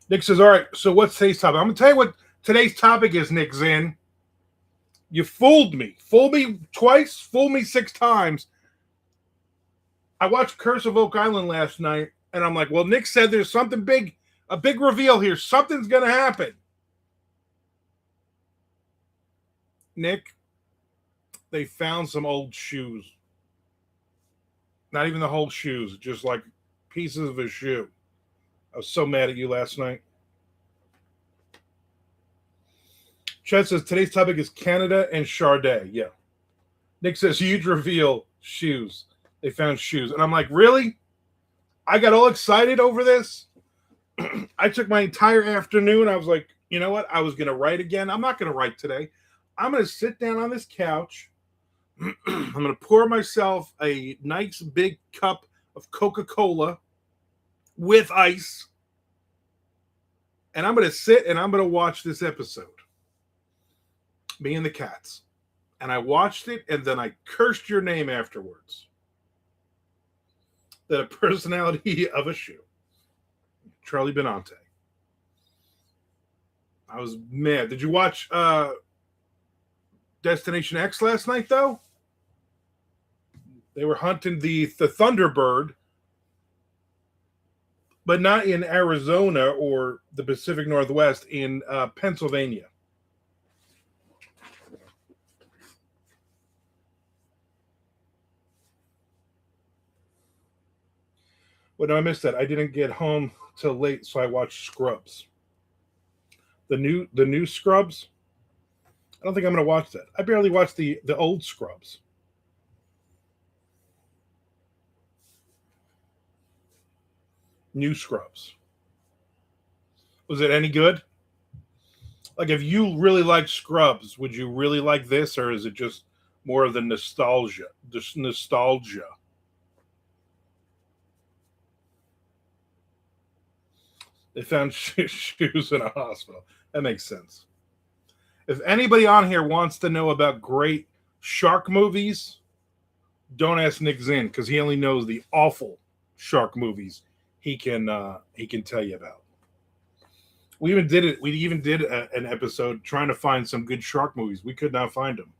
Nick says, "All right, so what's today's topic?" I'm going to tell you what today's topic is, Nick Zinn. You fooled me. Fooled me twice, fooled me 6 times. I watched Curse of Oak Island last night, and I'm like, well, Nick said there's something big, a big reveal here. Something's going to happen. Nick, they found some old shoes. Not even the whole shoes, just like pieces of a shoe. I was so mad at you last night. Chad says today's topic is Canada and Chardonnay. Yeah. Nick says huge reveal, shoes. They found shoes. And I'm like, really? I got all excited over this. I took my entire afternoon. I was like, you know what? I was going to write again. I'm not going to write today. I'm going to sit down on this couch. I'm going to pour myself a nice big cup of Coca-Cola with ice. And I'm going to sit and I'm going to watch this episode. Me and the cats. And I watched it and then I cursed your name afterwards. That a personality of a shoe. Charlie Benante. I was mad. Did you watch Destination X last night, though? They were hunting the Thunderbird but not in Arizona or the Pacific Northwest, in Pennsylvania. Well, no, I missed that. I didn't get home till late, so I watched Scrubs. The new Scrubs. I don't think I'm going to watch that. I barely watched the old Scrubs. New Scrubs. Was it any good? Like, if you really like Scrubs, would you really like this, or is it just more of the nostalgia? Just nostalgia. They found shoes in a hospital. That makes sense. If anybody on here wants to know about great shark movies, don't ask Nick Zinn because he only knows the awful shark movies he can tell you about. We even did it. We even did an episode trying to find some good shark movies. We could not find them.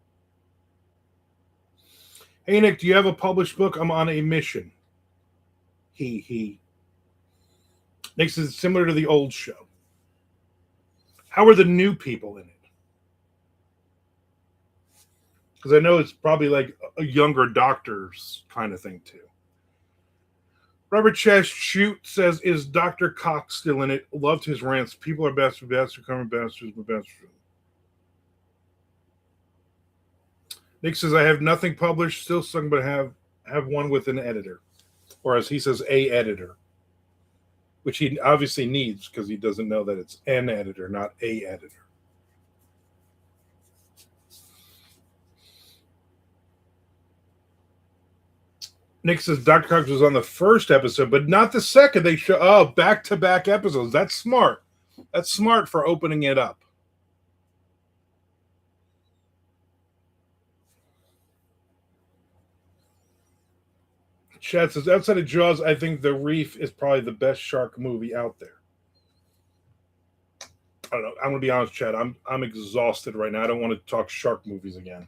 Hey Nick, do you have a published book? I'm on a mission. He. Nick says it's similar to the old show. How are the new people in it? Because I know it's probably like a younger doctors kind of thing too. Robert Chest Shoot says, "Is Dr. Cox still in it? Loved his rants. People are bastards, coming bastards, but bastards." Nick says, "I have nothing published, still stuck, but have one with an editor, or as he says, a editor, which he obviously needs because he doesn't know that it's an editor, not a editor." Nick says Dr. Cox was on the first episode, but not the second. They show back-to-back episodes. That's smart. That's smart for opening it up. Chad says outside of Jaws, I think The Reef is probably the best shark movie out there. I don't know. I'm gonna be honest, Chad. I'm exhausted right now. I don't want to talk shark movies again.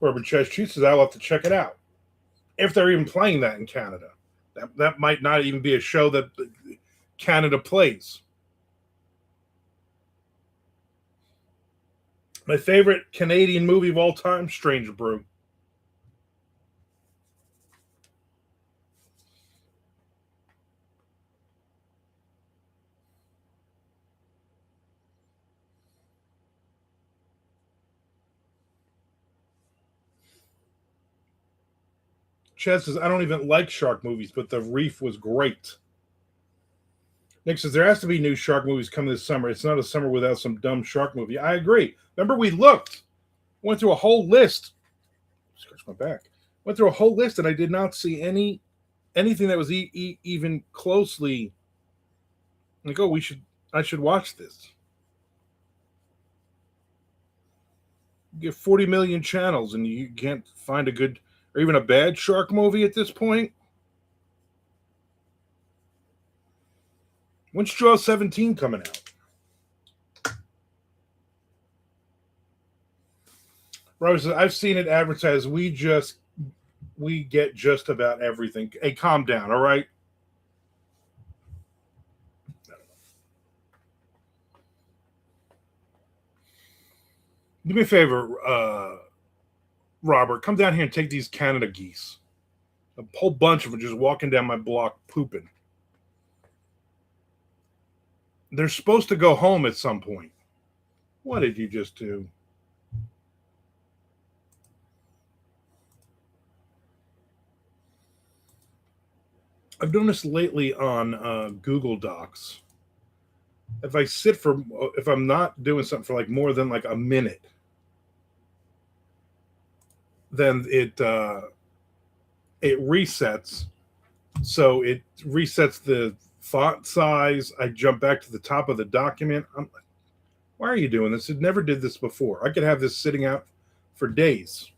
Robert Chest says I'll have to check it out. If they're even playing that in Canada. That might not even be a show that Canada plays. My favorite Canadian movie of all time, Strange Brew. Chad says, I don't even like shark movies, but The Reef was great. Nick says, there has to be new shark movies coming this summer. It's not a summer without some dumb shark movie. I agree. Remember, we looked, went through a whole list. Scratch my back. Went through a whole list, and I did not see anything that was even closely like, oh, I should watch this. You get 40 million channels, and you can't find a good or even a bad shark movie at this point. When's Jaws 17 coming out? Robert says, I've seen it advertised. We get just about everything. Hey, calm down, all right? Do me a favor, Robert. Come down here and take these Canada geese. A whole bunch of them just walking down my block pooping. They're supposed to go home at some point. What did you just do? I've noticed lately on Google Docs, if I'm not doing something for like more than like a minute, then it resets. So it resets the font size. I jump back to the top of the document. I'm like, why are you doing this? It never did this before. I could have this sitting out for days.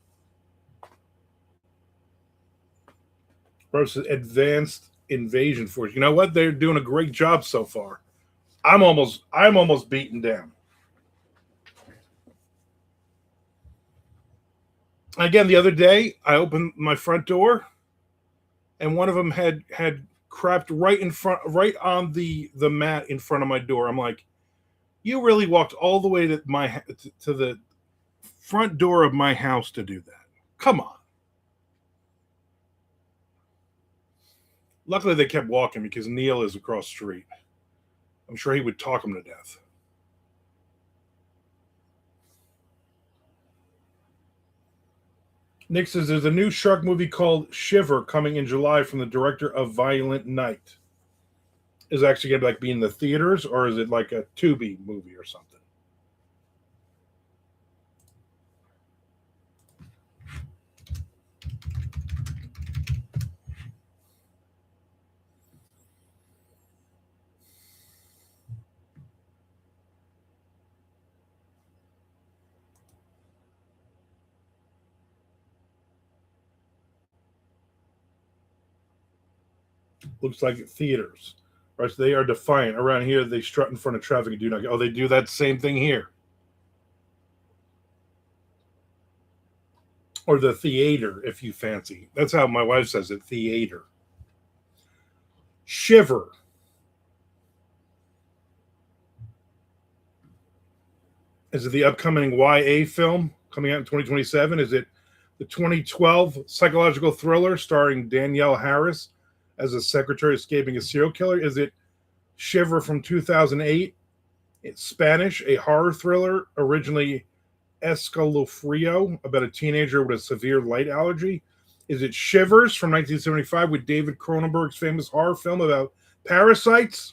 Versus advanced invasion force. You know what? They're doing a great job so far. I'm almost beaten down. Again, the other day, I opened my front door. and one of them had crapped right on the mat in front of my door. I'm like, you really walked all the way to the front door of my house to do that? Come on. Luckily, they kept walking because Neil is across the street. I'm sure he would talk him to death. Nick says there's a new shark movie called Shiver coming in July from the director of Violent Night. Is it actually going to like be in the theaters, or is it like a Tubi movie or something? Looks like theaters. Right, so they are defiant. Around here, they strut in front of traffic and do not. Oh, they do that same thing here. Or the theater, if you fancy. That's how my wife says it, theater. Shiver. Is it the upcoming YA film coming out in 2027? Is it the 2012 psychological thriller starring Danielle Harris as a secretary escaping a serial killer? Is it Shiver from 2008? It's Spanish, a horror thriller, originally Escalofrio, about a teenager with a severe light allergy. Is it Shivers from 1975 with David Cronenberg's famous horror film about parasites?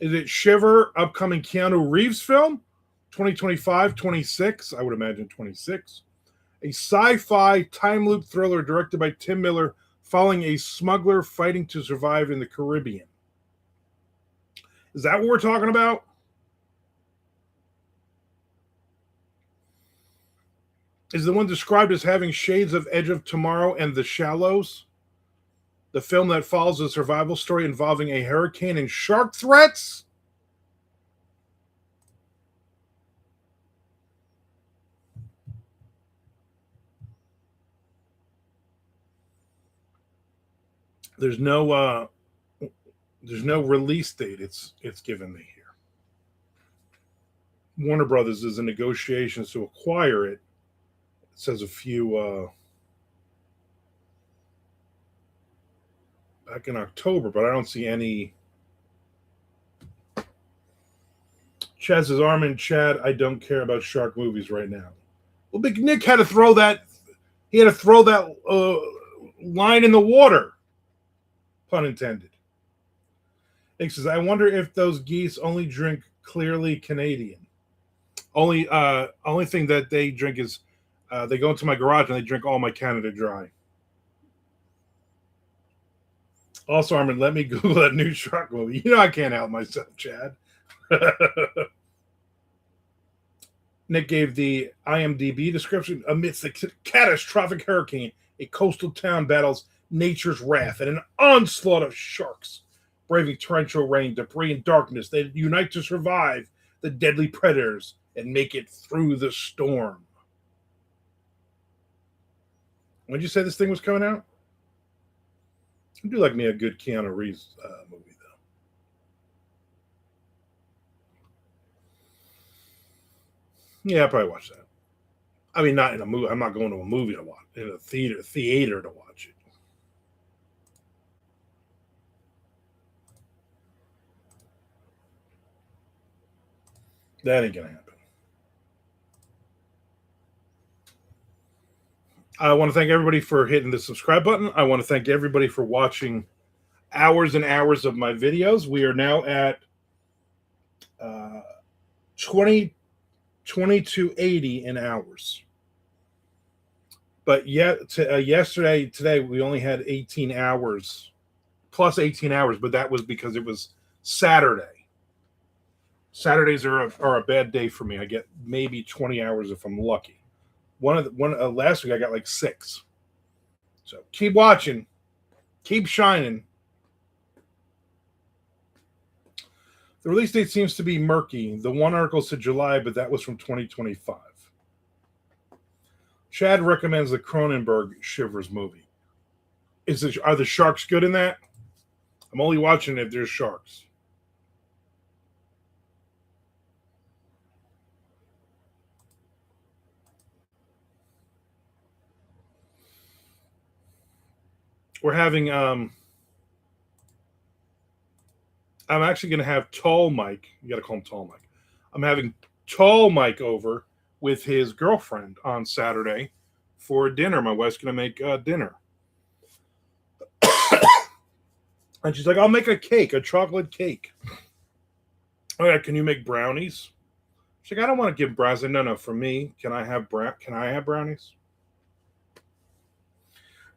Is it Shiver, upcoming Keanu Reeves film? 2025, 26, I would imagine 26. A sci-fi time loop thriller directed by Tim Miller following a smuggler fighting to survive in the Caribbean. Is that what we're talking about? Is the one described as having shades of Edge of Tomorrow and The Shallows? The film that follows a survival story involving a hurricane and shark threats? There's no release date it's given me here. Warner Brothers is in negotiations to acquire it. It says a few back in October, but I don't see any. Chad says, Armand, Chad, I don't care about shark movies right now. Well, Big Nick had to throw that. He had to throw that line in the water. Pun intended. Nick says, I wonder if those geese only drink Clearly Canadian. Only thing that they drink is they go into my garage and they drink all my Canada Dry. Also, Armin, let me Google that new shark movie. You know I can't help myself, Chad. Nick gave the IMDb description. Amidst the catastrophic hurricane, a coastal town battles nature's wrath and an onslaught of sharks. Braving torrential rain, debris, and darkness, they unite to survive the deadly predators and make it through the storm. When did you say this thing was coming out? I do like me a good Keanu Reeves movie, though. Yeah, I'll probably watch that. I mean, not in a movie. I'm not going to a movie to watch in a theater to watch it. That ain't gonna happen. I want to thank everybody for hitting the subscribe button. I want to thank everybody for watching hours and hours of my videos. We are now at 2280 in hours. But yet, today, we only had 18 hours, plus 18 hours, but that was because it was Saturday. Saturdays are a bad day for me. I get maybe 20 hours if I'm lucky. Last week I got like 6. So keep watching, keep shining. The release date seems to be murky. The one article said July, but that was from 2025. Chad recommends the Cronenberg Shivers movie. Are the sharks good in that? I'm only watching if there's sharks. We're having I'm actually going to have Tall Mike. You got to call him Tall Mike. I'm having Tall Mike over with his girlfriend on Saturday for dinner. My wife's going to make dinner. And she's like, I'll make a cake, a chocolate cake. Oh yeah, can you make brownies? She's like, I don't want to give brownies. No, for me, can I have brownies?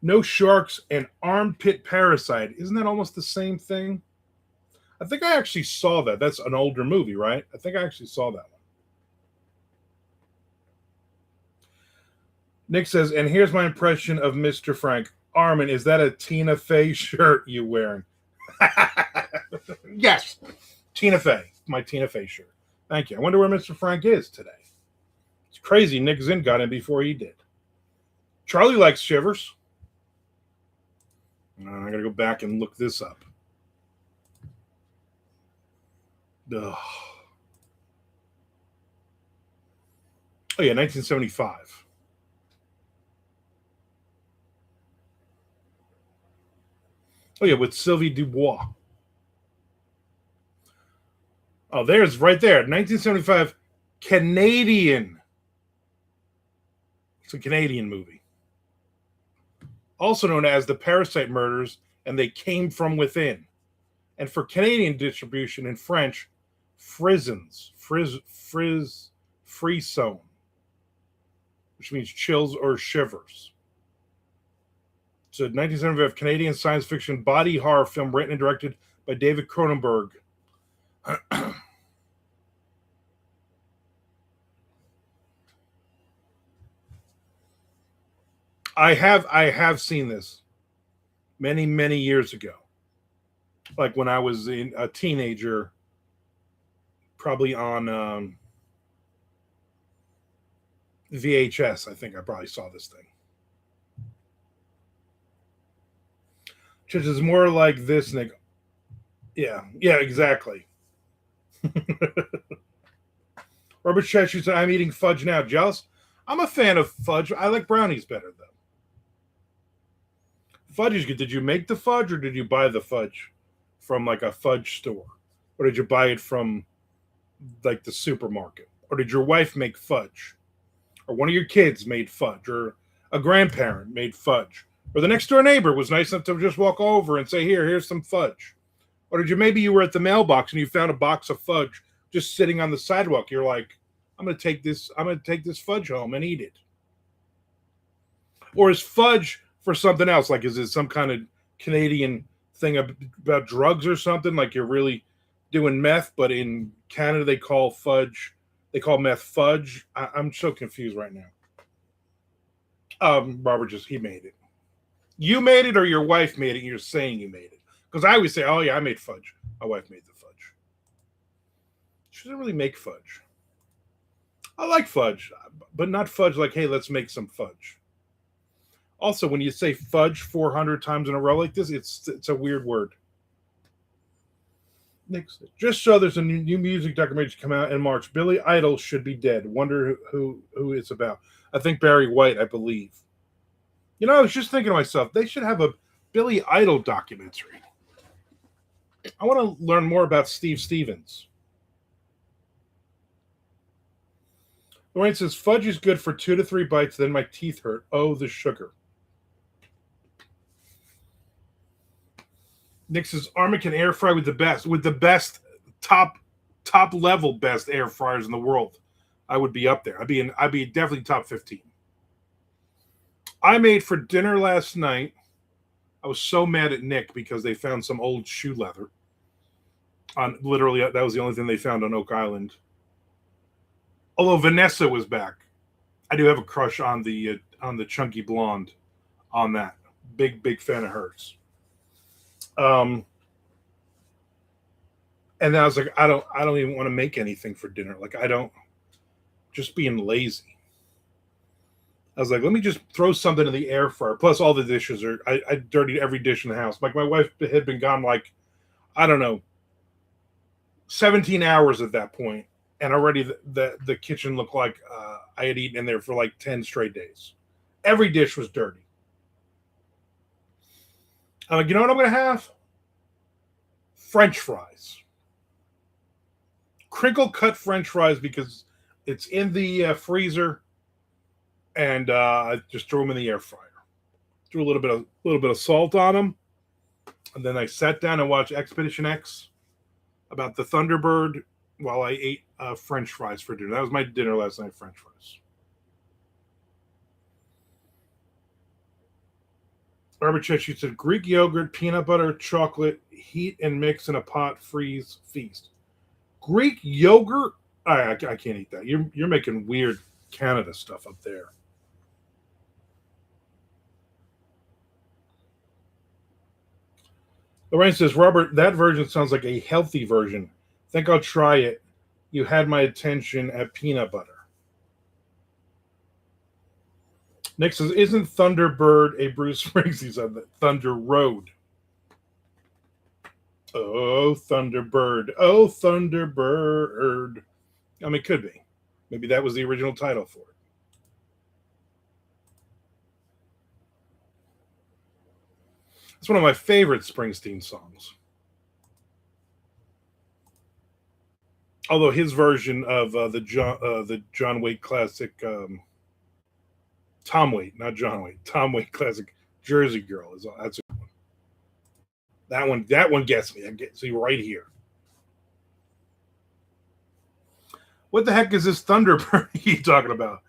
No sharks and armpit parasite. Isn't that almost the same thing? I think I actually saw that. That's an older movie, right? I think I actually saw that one. Nick says, and here's my impression of Mr. Frank. Armin, is that a Tina Fey shirt you wearing? Yes. Tina Fey. My Tina Fey shirt. Thank you. I wonder where Mr. Frank is today. It's crazy. Nick Zinn got in before he did. Charlie likes Shivers. I got to go back and look this up. Ugh. Oh, yeah, 1975. Oh, yeah, with Sylvie Dubois. Oh, there's right there. 1975, Canadian. It's a Canadian movie. Also known as The Parasite Murders, and They Came From Within. And for Canadian distribution in French, Frisons. Frisson. Which means chills or shivers. It's a 1975 Canadian science fiction body horror film written and directed by David Cronenberg. I have seen this many years ago. Like when I was a teenager, probably on VHS. I think I probably saw this thing. Which is more like this, Nick. Yeah, exactly. Robert Cheshire said, I'm eating fudge now. Jealous? I'm a fan of fudge. I like brownies better, though. Fudge is good. Did you make the fudge or did you buy the fudge from like a fudge store? Or did you buy it from like the supermarket? Or did your wife make fudge? Or one of your kids made fudge? Or a grandparent made fudge? Or the next door neighbor was nice enough to just walk over and say, here's some fudge. Or did maybe you were at the mailbox and you found a box of fudge just sitting on the sidewalk. You're like, I'm going to take this fudge home and eat it. Or is fudge for something else? Like, is it some kind of Canadian thing about drugs or something? Like you're really doing meth, but in Canada they call meth fudge. I'm so confused right now. Robert he made it. You made it or your wife made it and you're saying you made it? Because I always say, oh yeah, I made fudge. My wife made the fudge. She doesn't really make fudge. I like fudge, but not fudge like, hey, let's make some fudge. Also, when you say fudge 400 times in a row like this, it's a weird word. Next, just so there's a new music documentary to come out in March. Billy Idol should be dead. Wonder who it's about. I think Barry White, I believe. You know, I was just thinking to myself, they should have a Billy Idol documentary. I want to learn more about Steve Stevens. Lorraine says, fudge is good for 2 to 3 bites, then my teeth hurt. Oh, the sugar. Nick says, Armin can air fry with the best top level best air fryers in the world. I would be up there. I'd be definitely top 15. I made for dinner last night. I was so mad at Nick because they found some old shoe leather. Literally, that was the only thing they found on Oak Island. Although Vanessa was back, I do have a crush on the chunky blonde. On that, big fan of hers. And then I was like, I don't even want to make anything for dinner. Like I don't, just being lazy. I was like, let me just throw something in the air fryer. Plus, all the dishes are, I dirtied every dish in the house. Like, my wife had been gone, like, I don't know, 17 hours at that point, and already the kitchen looked like I had eaten in there for like 10 straight days. Every dish was dirty. I'm like, you know what I'm going to have? French fries. Crinkle cut French fries because it's in the freezer, and I just threw them in the air fryer. Threw a little bit of salt on them, and then I sat down and watched Expedition X about the Thunderbird while I ate French fries for dinner. That was my dinner last night, French fries. Barbara Church, said Greek yogurt, peanut butter, chocolate, heat and mix in a pot, freeze, feast. Greek yogurt? I can't eat that. You're making weird Canada stuff up there. Lorraine says, Robert, that version sounds like a healthy version. Think I'll try it. You had my attention at peanut butter. Nick says, isn't Thunderbird a Bruce Springsteen song? Thunder Road. Oh, Thunderbird. Oh, Thunderbird. I mean, it could be. Maybe that was the original title for it. It's one of my favorite Springsteen songs. Although his version of the John Waite classic, Tom Waite, not John Waite, Tom Waite classic, Jersey Girl that's a good one. That one gets me. I get you right here. What the heck is this Thunderbird you talking about?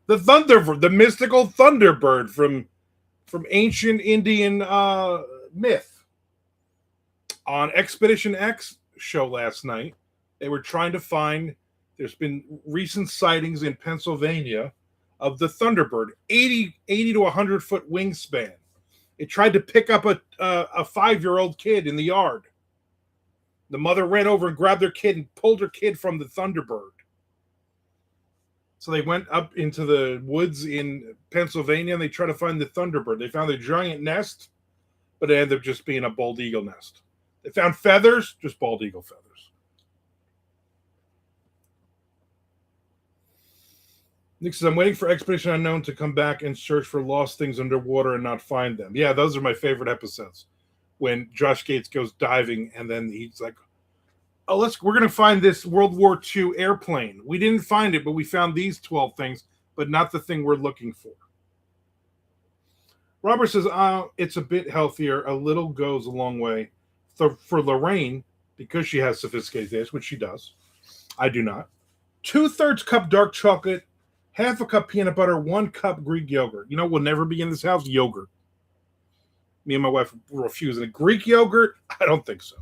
The Thunderbird, the mystical Thunderbird from ancient Indian myth. On Expedition X show last night, they were trying to find, there's been recent sightings in Pennsylvania of the Thunderbird, 80 to 100-foot wingspan. It tried to pick up a 5-year-old kid in the yard. The mother ran over and grabbed their kid and pulled her kid from the Thunderbird. So they went up into the woods in Pennsylvania and they tried to find the Thunderbird. They found a giant nest, but it ended up just being a bald eagle nest. They found feathers, just bald eagle feathers. Nick says, I'm waiting for Expedition Unknown to come back and search for lost things underwater and not find them. Yeah, those are my favorite episodes. When Josh Gates goes diving and then he's like, oh, we're going to find this World War II airplane. We didn't find it, but we found these 12 things, but not the thing we're looking for. Robert says, it's a bit healthier. A little goes a long way. For Lorraine, because she has sophisticated taste, which she does, I do not. 2/3 cup dark chocolate, 1/2 cup peanut butter, 1 cup Greek yogurt. You know, we'll never be in this house, yogurt. Me and my wife refuse it. Greek yogurt? I don't think so.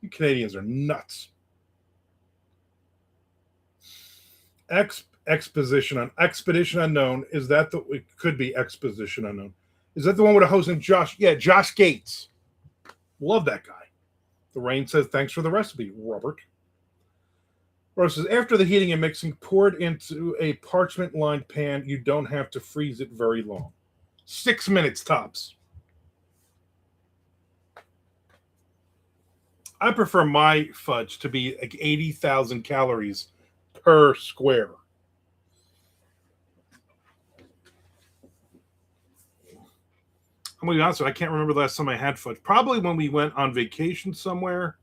You Canadians are nuts. Expedition Unknown. Is that it could be Exposition Unknown. Is that the one with a host named Josh? Yeah, Josh Gates. Love that guy. The Rain says, thanks for the recipe, Robert. Robert says, after the heating and mixing, pour it into a parchment-lined pan. You don't have to freeze it very long. 6 minutes tops. I prefer my fudge to be like 80,000 calories per square. I'm going to be honest with you, I can't remember the last time I had fudge. Probably when we went on vacation somewhere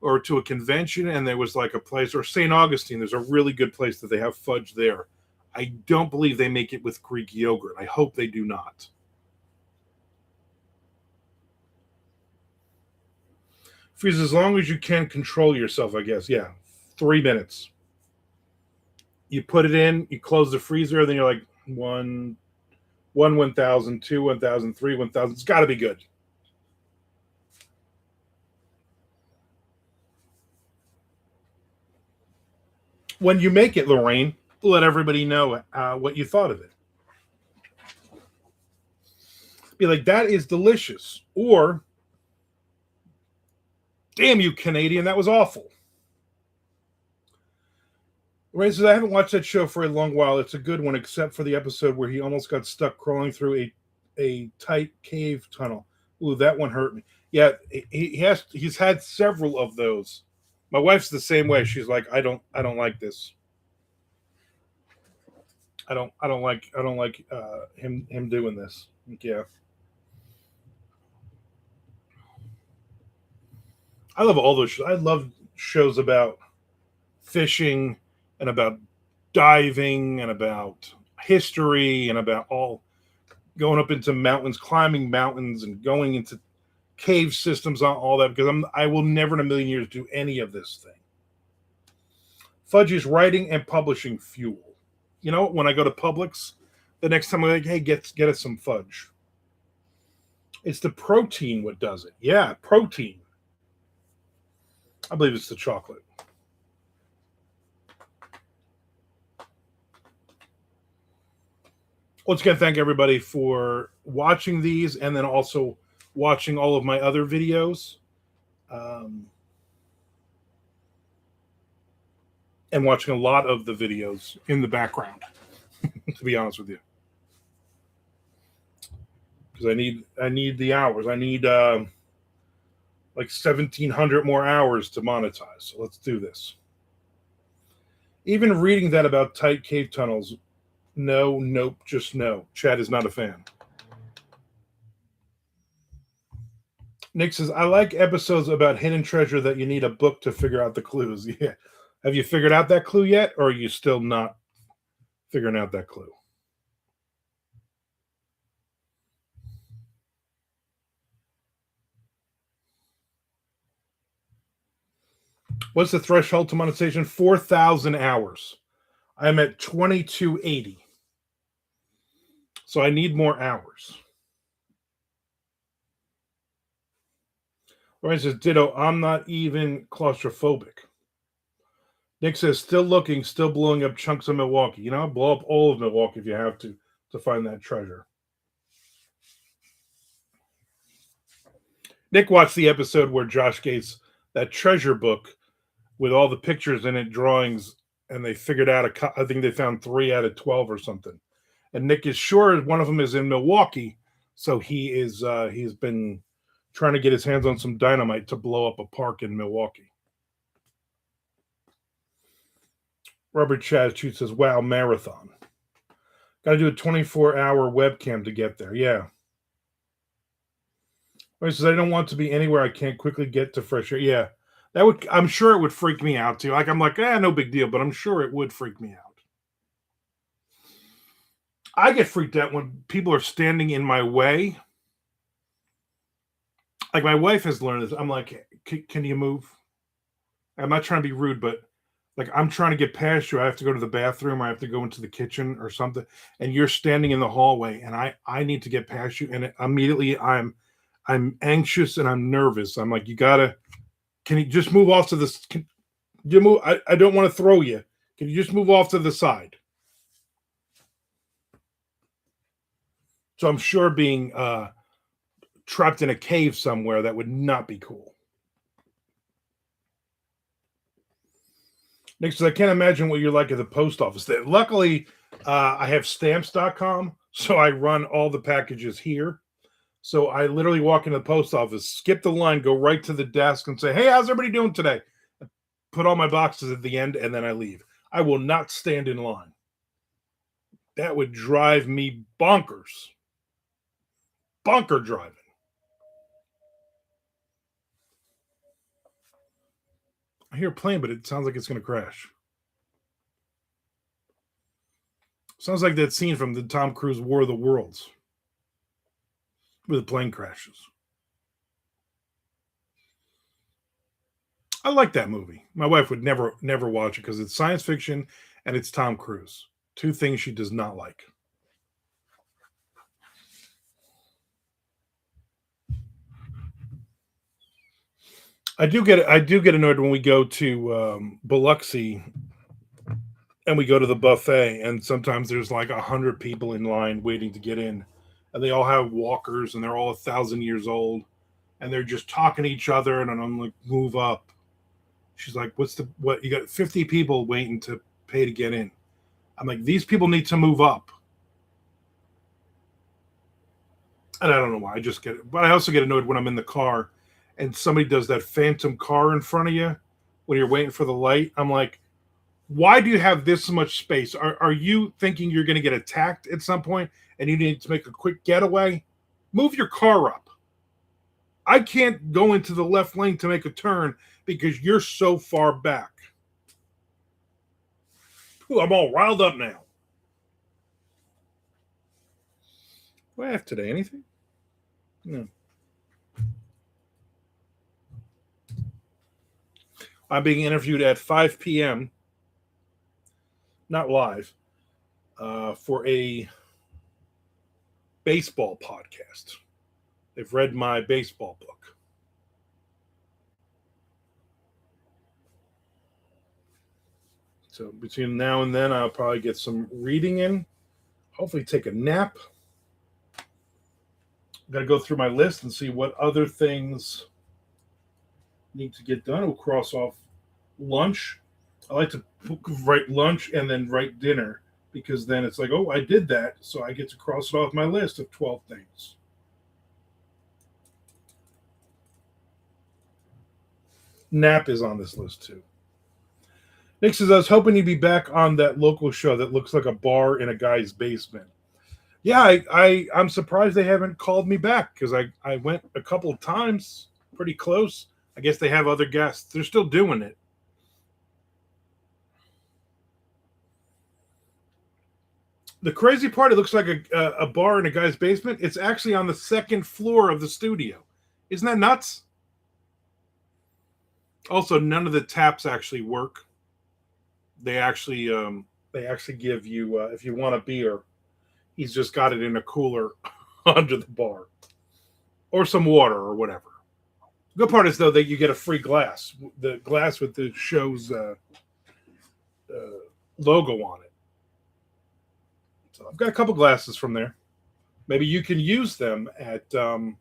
or to a convention and there was like a place, or St. Augustine, there's a really good place that they have fudge there. I don't believe they make it with Greek yogurt. I hope they do not. Freeze as long as you can control yourself, I guess. Yeah, 3 minutes. You put it in, you close the freezer, then you're like 1,000, 2, 1,000, 3, 1,000. It's got to be good. When you make it, Lorraine, let everybody know what you thought of it. Be like, that is delicious. Or, damn you, Canadian, that was awful. Ray says, I haven't watched that show for a long while. It's a good one, except for the episode where he almost got stuck crawling through a tight cave tunnel. Ooh, that one hurt me. Yeah, he's had several of those. My wife's the same way. She's like, I don't like this. I don't like him doing this. Yeah. I love all those shows. I love shows about fishing and about diving and about history and about all going up into mountains, climbing mountains, and going into cave systems on all that because I will never in a million years do any of this thing. Fudge is writing and publishing fuel. You know, when I go to Publix, the next time I'm like, hey, get us some fudge. It's the protein what does it. Yeah, protein. I believe it's the chocolate. Once again, thank everybody for watching these and then also watching all of my other videos. And watching a lot of the videos in the background, to be honest with you. Because I need the hours. I need like 1,700 more hours to monetize. So let's do this. Even reading that about tight cave tunnels, no, nope, just no. Chad is not a fan. Nick says, I like episodes about hidden treasure that you need a book to figure out the clues. Yeah. Have you figured out that clue yet? Or are you still not figuring out that clue? What's the threshold to monetization? 4,000 hours. I'm at 2280. So I need more hours. Ryan says, ditto, I'm not even claustrophobic. Nick says, still looking, still blowing up chunks of Milwaukee. You know, blow up all of Milwaukee if you have to find that treasure. Nick watched the episode where Josh gets that treasure book with all the pictures in it, drawings, and they figured out, I think they found 3 out of 12 or something. And Nick is sure one of them is in Milwaukee, so he's been trying to get his hands on some dynamite to blow up a park in Milwaukee. Robert Chazchute says, wow, marathon. Got to do a 24-hour webcam to get there. Yeah. He says, I don't want to be anywhere I can't quickly get to fresh air. Yeah. I'm sure it would freak me out too. Like, I'm like, no big deal, but I'm sure it would freak me out. I get freaked out when people are standing in my way. Like, my wife has learned this. I'm like, can you move? I'm not trying to be rude, but like, I'm trying to get past you. I have to go to the bathroom or I have to go into the kitchen or something. And you're standing in the hallway and I need to get past you. And immediately I'm anxious and I'm nervous. I'm like, can you just move off to this? Can you move? I don't want to throw you. Can you just move off to the side? So I'm sure being trapped in a cave somewhere, that would not be cool. Nick says, I can't imagine what you're like at the post office there. Luckily, I have stamps.com, so I run all the packages here. So I literally walk into the post office, skip the line, go right to the desk and say, hey, how's everybody doing today? Put all my boxes at the end, and then I leave. I will not stand in line. That would drive me bonkers. Bonker driving. I hear a plane, but it sounds like it's going to crash. Sounds like that scene from the Tom Cruise War of the Worlds where the plane crashes. I like that movie. My wife would never watch it because it's science fiction and it's Tom Cruise. 2 things she does not like. I do get annoyed when we go to Biloxi and we go to the buffet, and sometimes there's like 100 people in line waiting to get in, and they all have walkers, and they're all 1,000 years old, and they're just talking to each other, and I'm like, move up. She's like, what? You got 50 people waiting to pay to get in. I'm like, these people need to move up. And I don't know why. I just get it. But I also get annoyed when I'm in the car and somebody does that phantom car in front of you when you're waiting for the light. I'm like, why do you have this much space? Are you thinking you're going to get attacked at some point and you need to make a quick getaway? Move your car up. I can't go into the left lane to make a turn because you're so far back. Ooh, I'm all riled up now. What do I have today? Anything? No. I'm being interviewed at 5 p.m., not live, for a baseball podcast. They've read my baseball book. So between now and then, I'll probably get some reading in. Hopefully take a nap. I'm going to go through my list and see what other things need to get done. We'll cross off lunch. I like to write lunch and then write dinner because then it's like, oh, I did that. So I get to cross it off my list of 12 things. Nap is on this list too. Nick says, I was hoping you'd be back on that local show that looks like a bar in a guy's basement. Yeah, I'm surprised they haven't called me back because I went a couple of times, pretty close. I guess they have other guests. They're still doing it. The crazy part, it looks like a bar in a guy's basement. It's actually on the second floor of the studio. Isn't that nuts? Also, none of the taps actually work. They actually give you if you want a beer, he's just got it in a cooler under the bar, or some water or whatever. The good part is though that you get a free glass, the glass with the show's logo on it. So I've got a couple glasses from there. Maybe you can use them at MondoCon.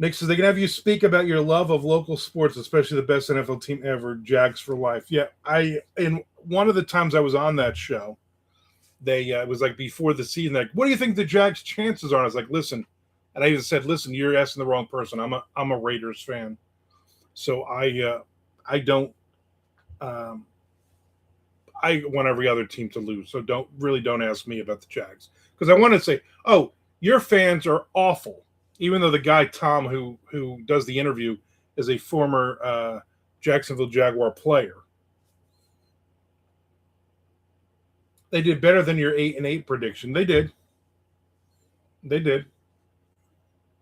Nick says they can have you speak about your love of local sports, especially the best NFL team ever, Jags for life. Yeah, in one of the times I was on that show, they it was like before the season. Like, what do you think the Jags' chances are? And I was like, listen, and I even said, listen, you're asking the wrong person. I'm a Raiders fan, so I don't I want every other team to lose. So don't ask me about the Jags because I want to say, oh, your fans are awful. Even though the guy Tom who does the interview is a former Jacksonville Jaguar player, they did better than your 8-8 prediction. They did,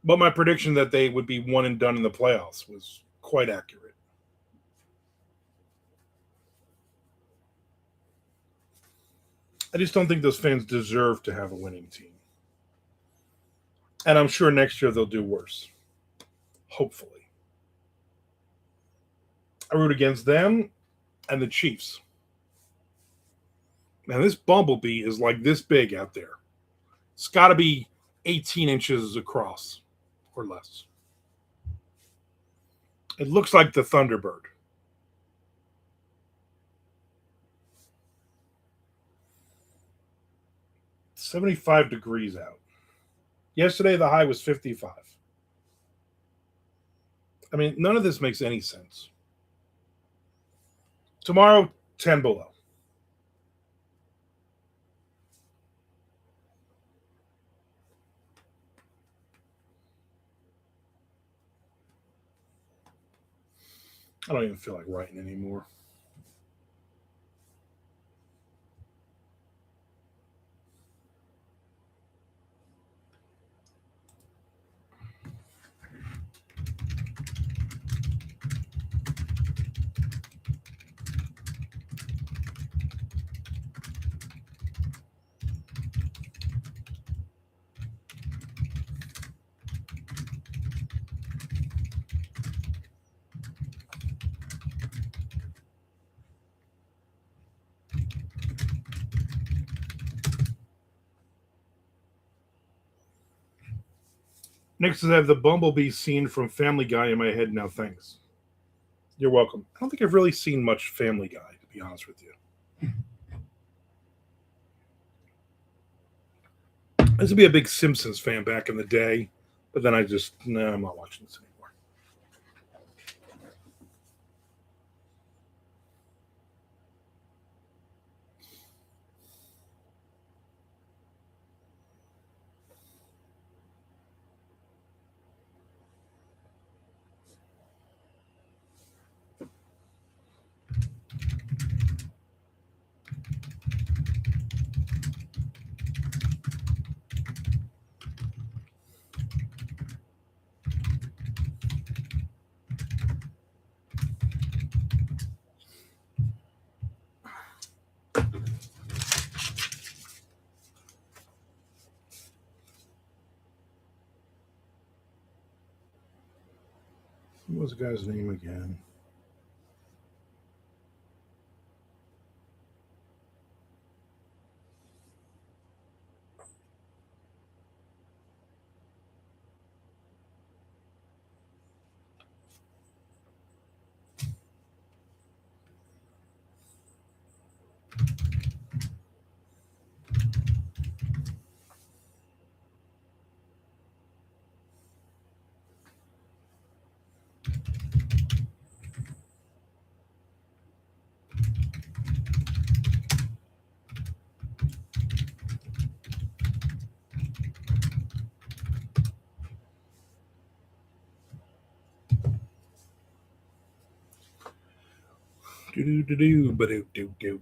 but my prediction that they would be one and done in the playoffs was quite accurate. I just don't think those fans deserve to have a winning team. And I'm sure next year they'll do worse. Hopefully. I root against them and the Chiefs. Man, this bumblebee is like this big out there. It's got to be 18 inches across or less. It looks like the Thunderbird. It's 75 degrees out. Yesterday, the high was 55. I mean, none of this makes any sense. Tomorrow, 10 below. I don't even feel like writing anymore. Next is I have the bumblebee scene from Family Guy in my head now. Thanks. You're welcome. I don't think I've really seen much Family Guy, to be honest with you. I used to be a big Simpsons fan back in the day, but then I just no, I'm not watching this anymore. What was the guy's name again? Do do do do ba do do do.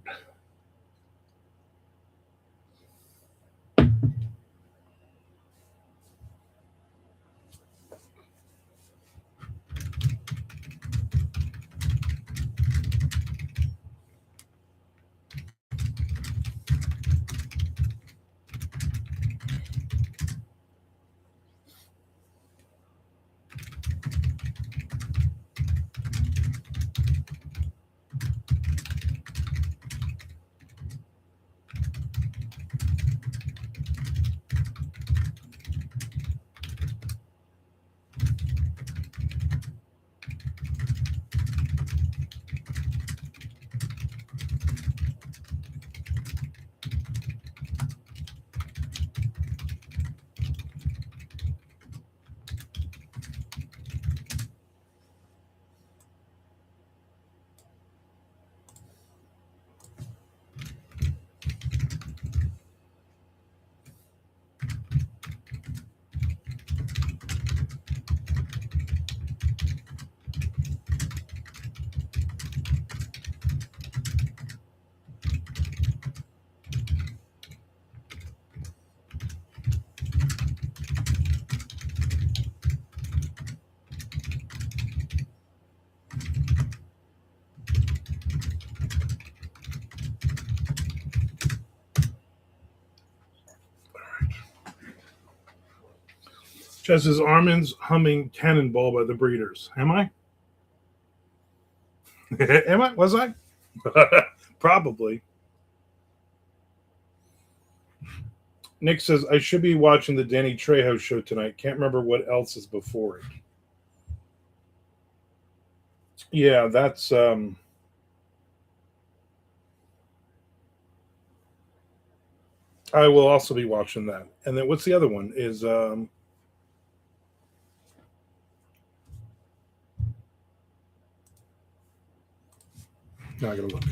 Chess says Armin's humming Cannonball by the Breeders. Am I? Am I? Was I? Probably. Nick says I should be watching the Danny Trejo show tonight. Can't remember what else is before it. Yeah, that's I will also be watching that. And then what's the other one? Is now I gotta look.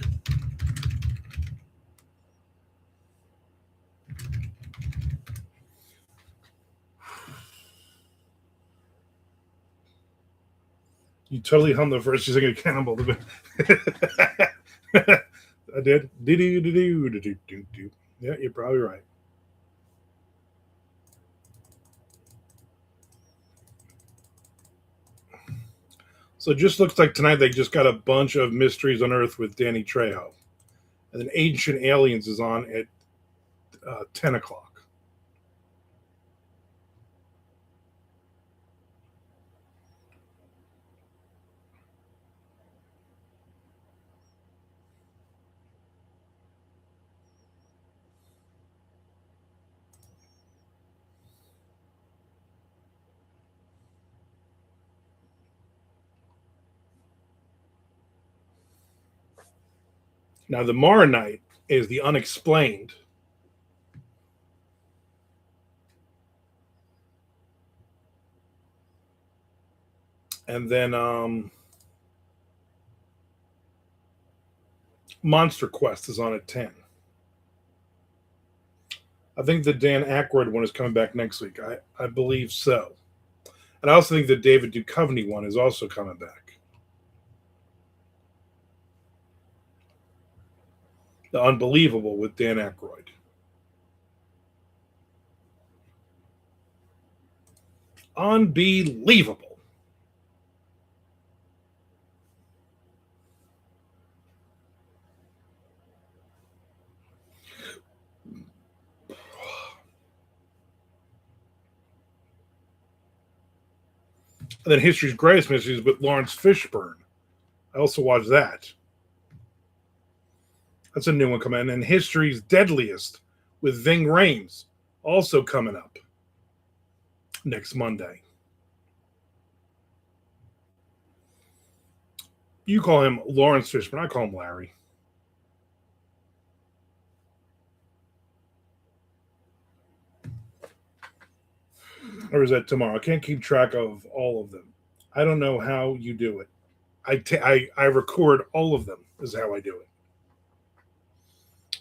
You totally hummed the first. She's like a cannibal. I did. Do do do do do do do. Yeah, you're probably right. So it just looks like tonight they just got a bunch of Mysteries on Earth with Danny Trejo, and then Ancient Aliens is on at 10 o'clock. Now, the Maronite is the unexplained. And then Monster Quest is on at 10. I think the Dan Aykroyd one is coming back next week. I believe so. And I also think the David Duchovny one is also coming back. The Unbelievable with Dan Aykroyd. Unbelievable. And then History's Greatest Mysteries with Lawrence Fishburne. I also watched that. That's a new one coming in. And History's Deadliest with Ving Rhames, also coming up next Monday. You call him Lawrence Fishburne. I call him Larry. Or is that tomorrow? I can't keep track of all of them. I don't know how you do it. I record all of them is how I do it.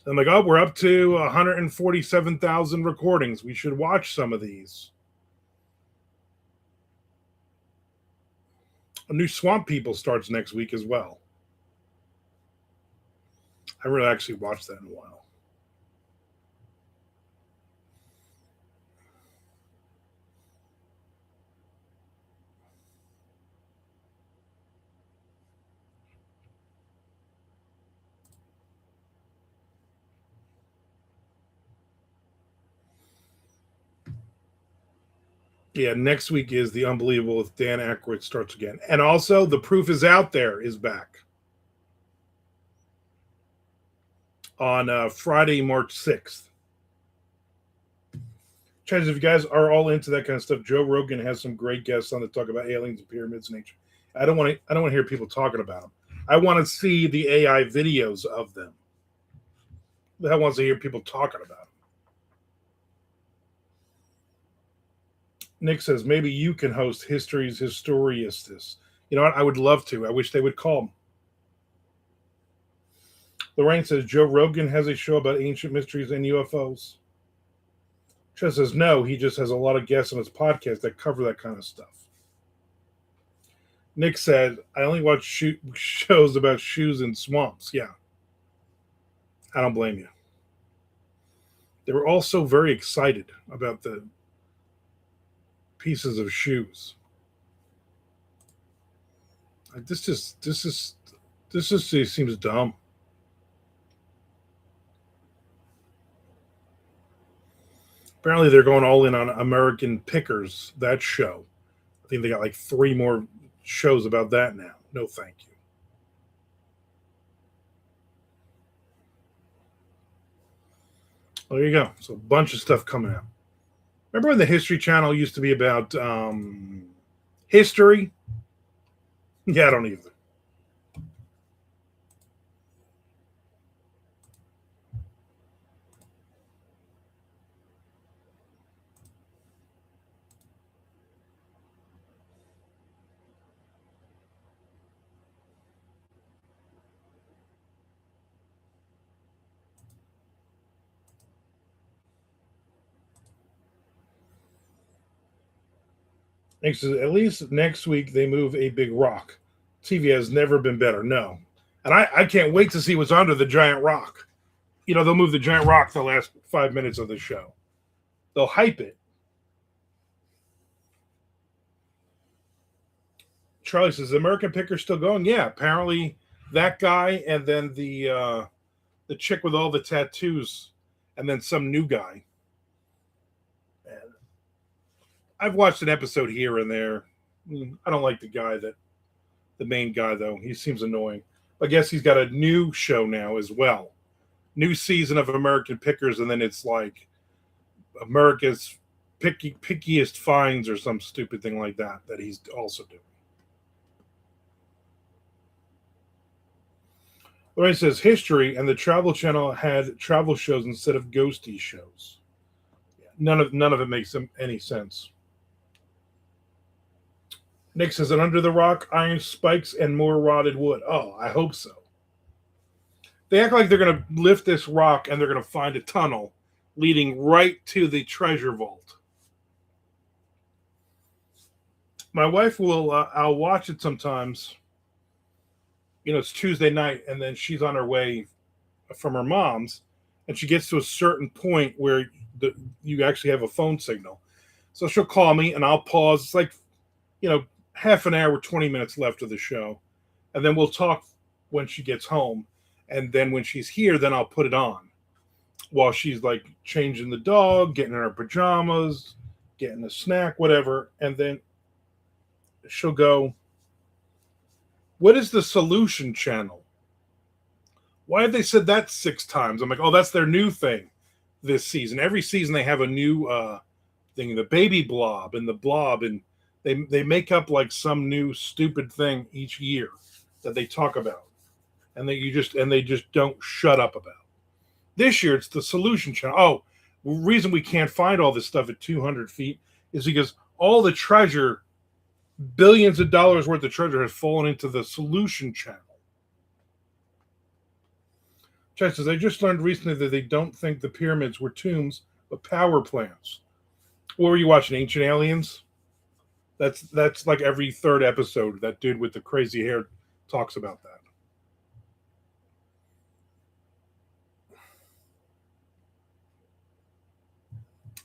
I'm like, oh, we're up to 147,000 recordings. We should watch some of these. A new Swamp People starts next week as well. I haven't really actually watched that in a while. Yeah, next week is The Unbelievable with Dan Aykroyd starts again. And also, The Proof is Out There is back. On Friday, March 6th. Chances, if you guys are all into that kind of stuff, Joe Rogan has some great guests on to talk about aliens and pyramids and nature. I don't want to hear people talking about them. I want to see the AI videos of them. I want to hear people talking about them. Nick says, maybe you can host History's Historiastis. You know what? I would love to. I wish they would call me. Lorraine says, Joe Rogan has a show about ancient mysteries and UFOs. Chess says, no, he just has a lot of guests on his podcast that cover that kind of stuff. Nick said, I only watch shows about shoes in swamps. Yeah. I don't blame you. They were also very excited about the pieces of shoes. This just seems dumb. Apparently, they're going all in on American Pickers, that show. I think they got like 3 more shows about that now. No, thank you. Well, there you go. So a bunch of stuff coming out. Remember when the History Channel used to be about history? Yeah, I don't either. At least next week they move a big rock. TV has never been better. No. And I can't wait to see what's under the giant rock. You know, they'll move the giant rock the last 5 minutes of the show. They'll hype it. Charlie says, American Picker still going? Yeah, apparently that guy and then the chick with all the tattoos and then some new guy. And I've watched an episode here and there. I don't like the main guy, though. He seems annoying. I guess he's got a new show now as well. New season of American Pickers, and then it's like America's pickiest finds or some stupid thing like that he's also doing. Lorraine says history, and the Travel Channel had travel shows instead of ghosty shows. None of it makes any sense. Nick says, and under the rock, iron spikes and more rotted wood. Oh, I hope so. They act like they're going to lift this rock and they're going to find a tunnel leading right to the treasure vault. My wife will, I'll watch it sometimes. It's Tuesday night, and then she's on her way from her mom's, and she gets to a certain point where you actually have a phone signal. So she'll call me, and I'll pause. It's like, half an hour, 20 minutes left of the show. And then we'll talk when she gets home. And then when she's here, then I'll put it on while she's like changing the dog, getting in her pajamas, getting a snack, whatever. And then she'll go, what is the Solution Channel? Why have they said that 6 times? I'm like, oh, that's their new thing this season. Every season they have a new thing, the baby blob and the blob, and they make up like some new stupid thing each year that they talk about, and they just don't shut up about. This year it's the Solution Channel. Oh, the reason we can't find all this stuff at 200 feet is because all the treasure, billions of dollars worth of treasure, has fallen into the Solution Channel. Chad says, I just learned recently that they don't think the pyramids were tombs, but power plants. What were you watching, Ancient Aliens? That's like every third episode, that dude with the crazy hair talks about that.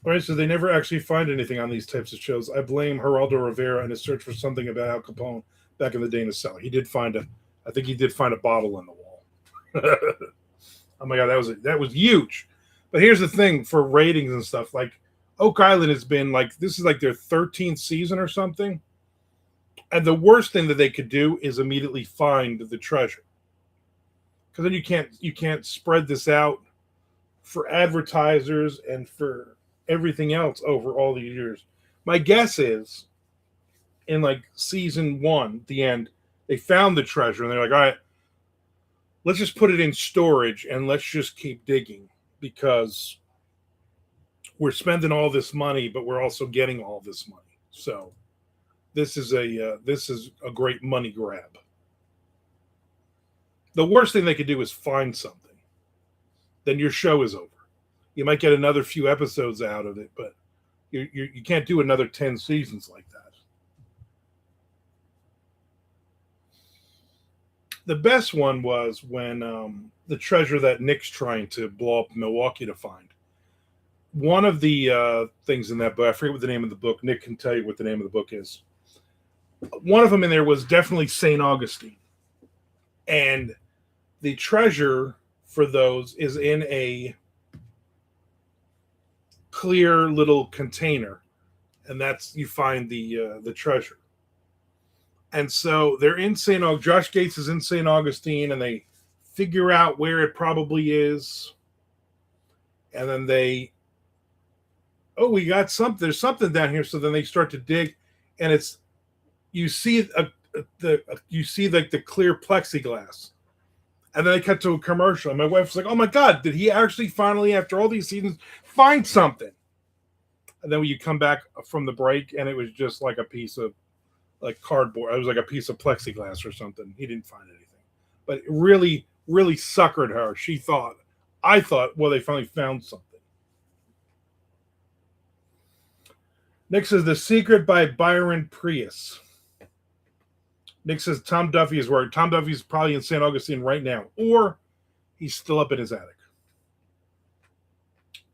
All right, so they never actually find anything on these types of shows. I blame Geraldo Rivera and his search for something about Al Capone back in the day in a cell. I think he did find a bottle in the wall. Oh my God, that was huge. But here's the thing for ratings and stuff, like Oak Island has been like, this is like their 13th season or something. And the worst thing that they could do is immediately find the treasure. Because then you can't spread this out for advertisers and for everything else over all these years. My guess is in like season 1, the end, they found the treasure and they're like, all right, let's just put it in storage and let's just keep digging, because we're spending all this money, but we're also getting all this money. So this is a great money grab. The worst thing they could do is find something. Then your show is over. You might get another few episodes out of it, but you can't do another 10 seasons like that. The best one was when the treasure that Nick's trying to blow up Milwaukee to find. One of the things in that book, I forget what the name of the book. Nick can tell you what the name of the book is. One of them in there was definitely St. Augustine. And the treasure for those is in a clear little container. And that's, you find the treasure. And so they're in St. Augustine. Josh Gates is in St. Augustine, and they figure out where it probably is. And then we got something. There's something down here. So then they start to dig, and you see like the clear plexiglass. And then they cut to a commercial. And my wife's like, oh my God, did he actually finally, after all these seasons, find something? And then when you come back from the break, and it was just like a piece of like cardboard. It was like a piece of plexiglass or something. He didn't find anything. But it really, really suckered her. I thought, well, they finally found something. Nick says, The Secret by Byron Prius. Nick says, Tom Duffy is worried. Tom Duffy's probably in St. Augustine right now. Or he's still up in his attic.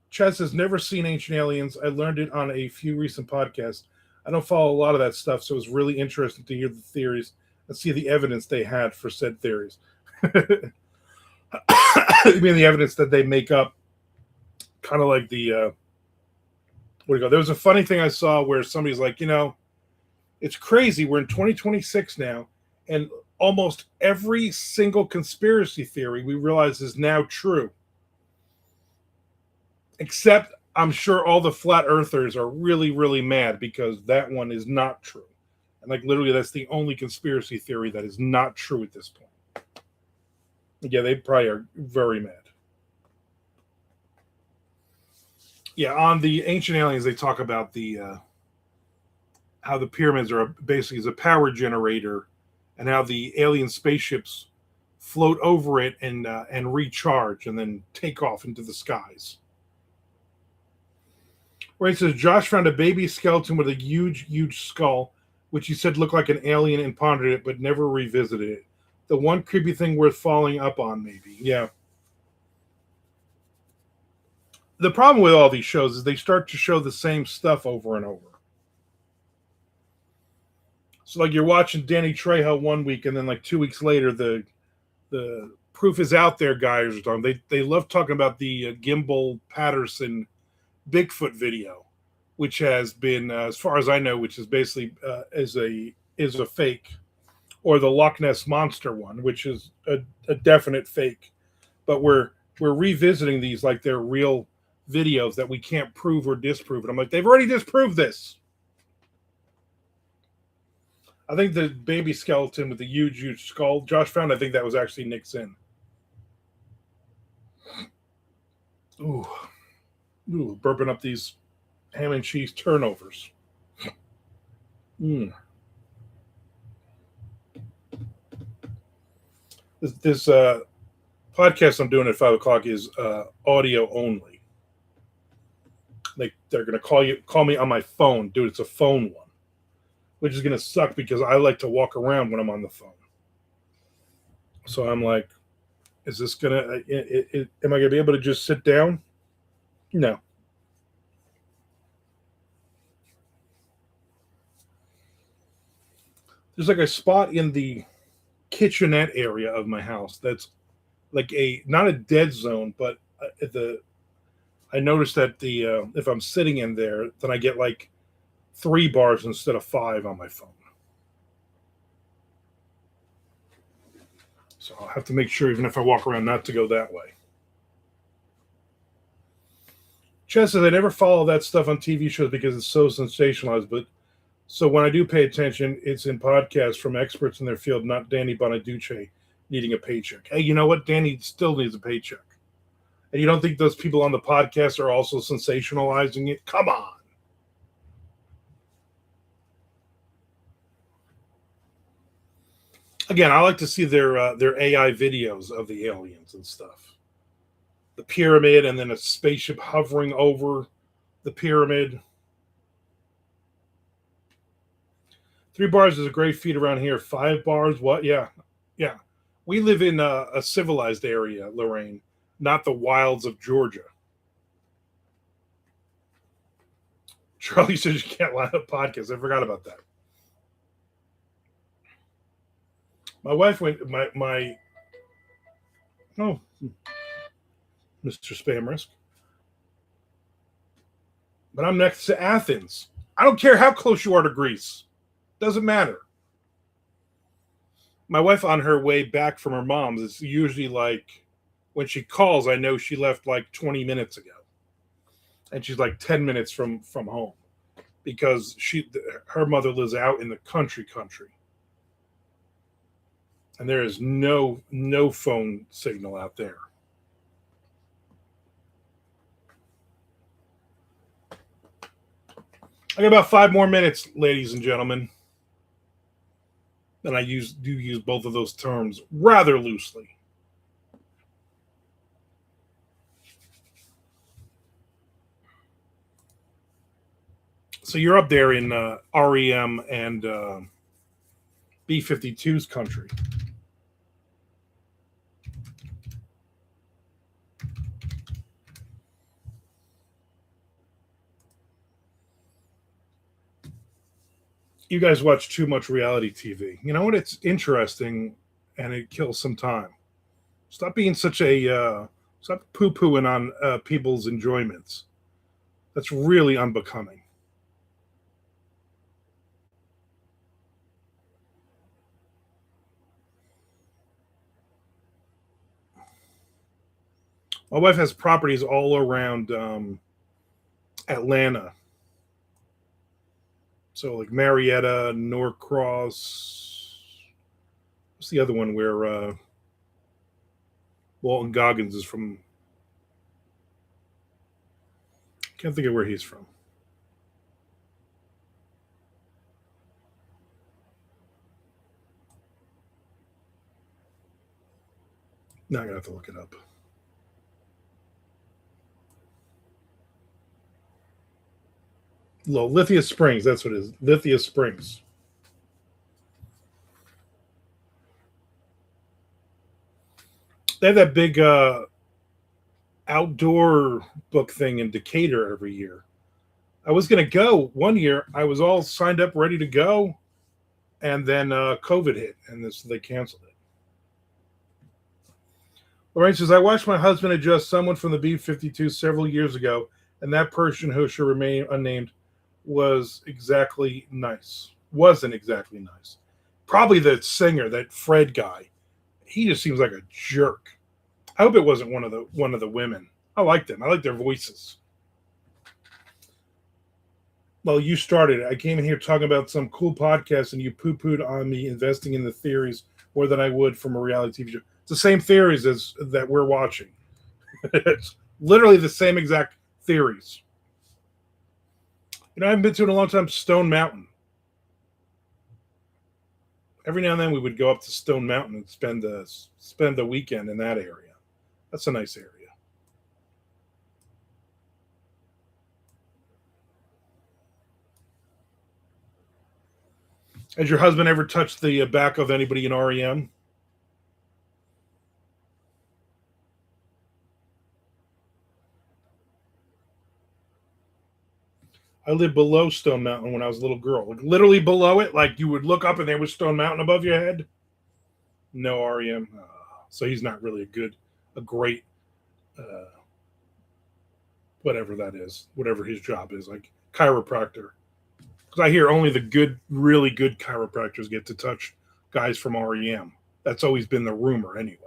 Chad says, never seen Ancient Aliens. I learned it on a few recent podcasts. I don't follow a lot of that stuff, so it was really interesting to hear the theories and see the evidence they had for said theories. You mean the evidence that they make up, kind of like the, there was a funny thing I saw where somebody's like, it's crazy. We're in 2026 now, and almost every single conspiracy theory we realize is now true. Except I'm sure all the flat earthers are really, really mad because that one is not true. And like literally that's the only conspiracy theory that is not true at this point. Yeah, they probably are very mad. Yeah, on the Ancient Aliens, they talk about the how the pyramids are basically as a power generator, and how the alien spaceships float over it and recharge and then take off into the skies. Where it says Josh found a baby skeleton with a huge skull, which he said looked like an alien and pondered it, but never revisited it. The one creepy thing worth following up on, maybe. Yeah. The problem with all these shows is they start to show the same stuff over and over. So like you're watching Danny Trejo one week, and then like 2 weeks later, the proof is out there guys are talking. They love talking about the Gimbal Patterson Bigfoot video, which has been, as far as I know, which is basically is a fake, or the Loch Ness monster one, which is a definite fake. But we're revisiting these like they're real videos that we can't prove or disprove. And I'm like, they've already disproved this. I think the baby skeleton with the huge skull Josh found, I think that was actually Nick Sin. Ooh, burping up these ham and cheese turnovers. Mm. This podcast I'm doing at 5 o'clock is audio only. They're gonna call me on my phone, dude. It's a phone one, which is gonna suck because I like to walk around when I'm on the phone. So I'm like, is this gonna? Am I gonna be able to just sit down? No. There's like a spot in the kitchenette area of my house that's like a not a dead zone, but the I noticed that the if I'm sitting in there, then I get like 3 bars instead of 5 on my phone. So I'll have to make sure, even if I walk around, not to go that way. Chess says I never follow that stuff on TV shows because it's so sensationalized. But so when I do pay attention, it's in podcasts from experts in their field, not Danny Bonaduce needing a paycheck. Hey, you know what? Danny still needs a paycheck. And you don't think those people on the podcast are also sensationalizing it? Come on. Again, I like to see their AI videos of the aliens and stuff. The pyramid, and then a spaceship hovering over the pyramid. 3 bars is a great feat around here. 5 bars, what? Yeah, yeah. We live in a civilized area, Lorraine, not the wilds of Georgia. Charlie says you can't line up podcasts. I forgot about that. My wife went. My oh, Mr. Spam Risk. But I'm next to Athens. I don't care how close you are to Greece. Doesn't matter. My wife on her way back from her mom's is usually like when she calls, I know she left like 20 minutes ago. And she's like 10 minutes from home because her mother lives out in the country. And there is no phone signal out there. I got about 5 more minutes, ladies and gentlemen. And I do use both of those terms rather loosely. So you're up there in REM and B-52's country. You guys watch too much reality TV. You know what? It's interesting, and it kills some time. Stop being such a stop poo pooing on people's enjoyments. That's really unbecoming. My wife has properties all around Atlanta. So like Marietta, Norcross. What's the other one where Walton Goggins is from. Can't think of where he's from. Now I'm gonna have to look it up. Lithia Springs. That's what it is. Lithia Springs. They have that big outdoor book thing in Decatur every year. I was going to go one year. I was all signed up, ready to go, and then COVID hit, and they canceled it. Lorraine says, I watched my husband adjust someone from the B-52 several years ago, and that person who should remain unnamed wasn't exactly nice. Probably the singer, that Fred guy. He just seems like a jerk. I hope it wasn't one of the women. I like them. I like their voices. Well, you started it. I came in here talking about some cool podcast, and you poo-pooed on me investing in the theories more than I would from a reality TV show. It's the same theories as that we're watching. It's literally the same exact theories. I haven't been to in a long time. Stone Mountain. Every now and then we would go up to Stone Mountain and spend the weekend in that area. That's a nice area. Has your husband ever touched the back of anybody in REM? I lived below Stone Mountain when I was a little girl. Like literally below it, like you would look up and there was Stone Mountain above your head. No REM. So he's not really a great, whatever that is, whatever his job is, like chiropractor. Because I hear only the good, really good chiropractors get to touch guys from REM. That's always been the rumor anyway.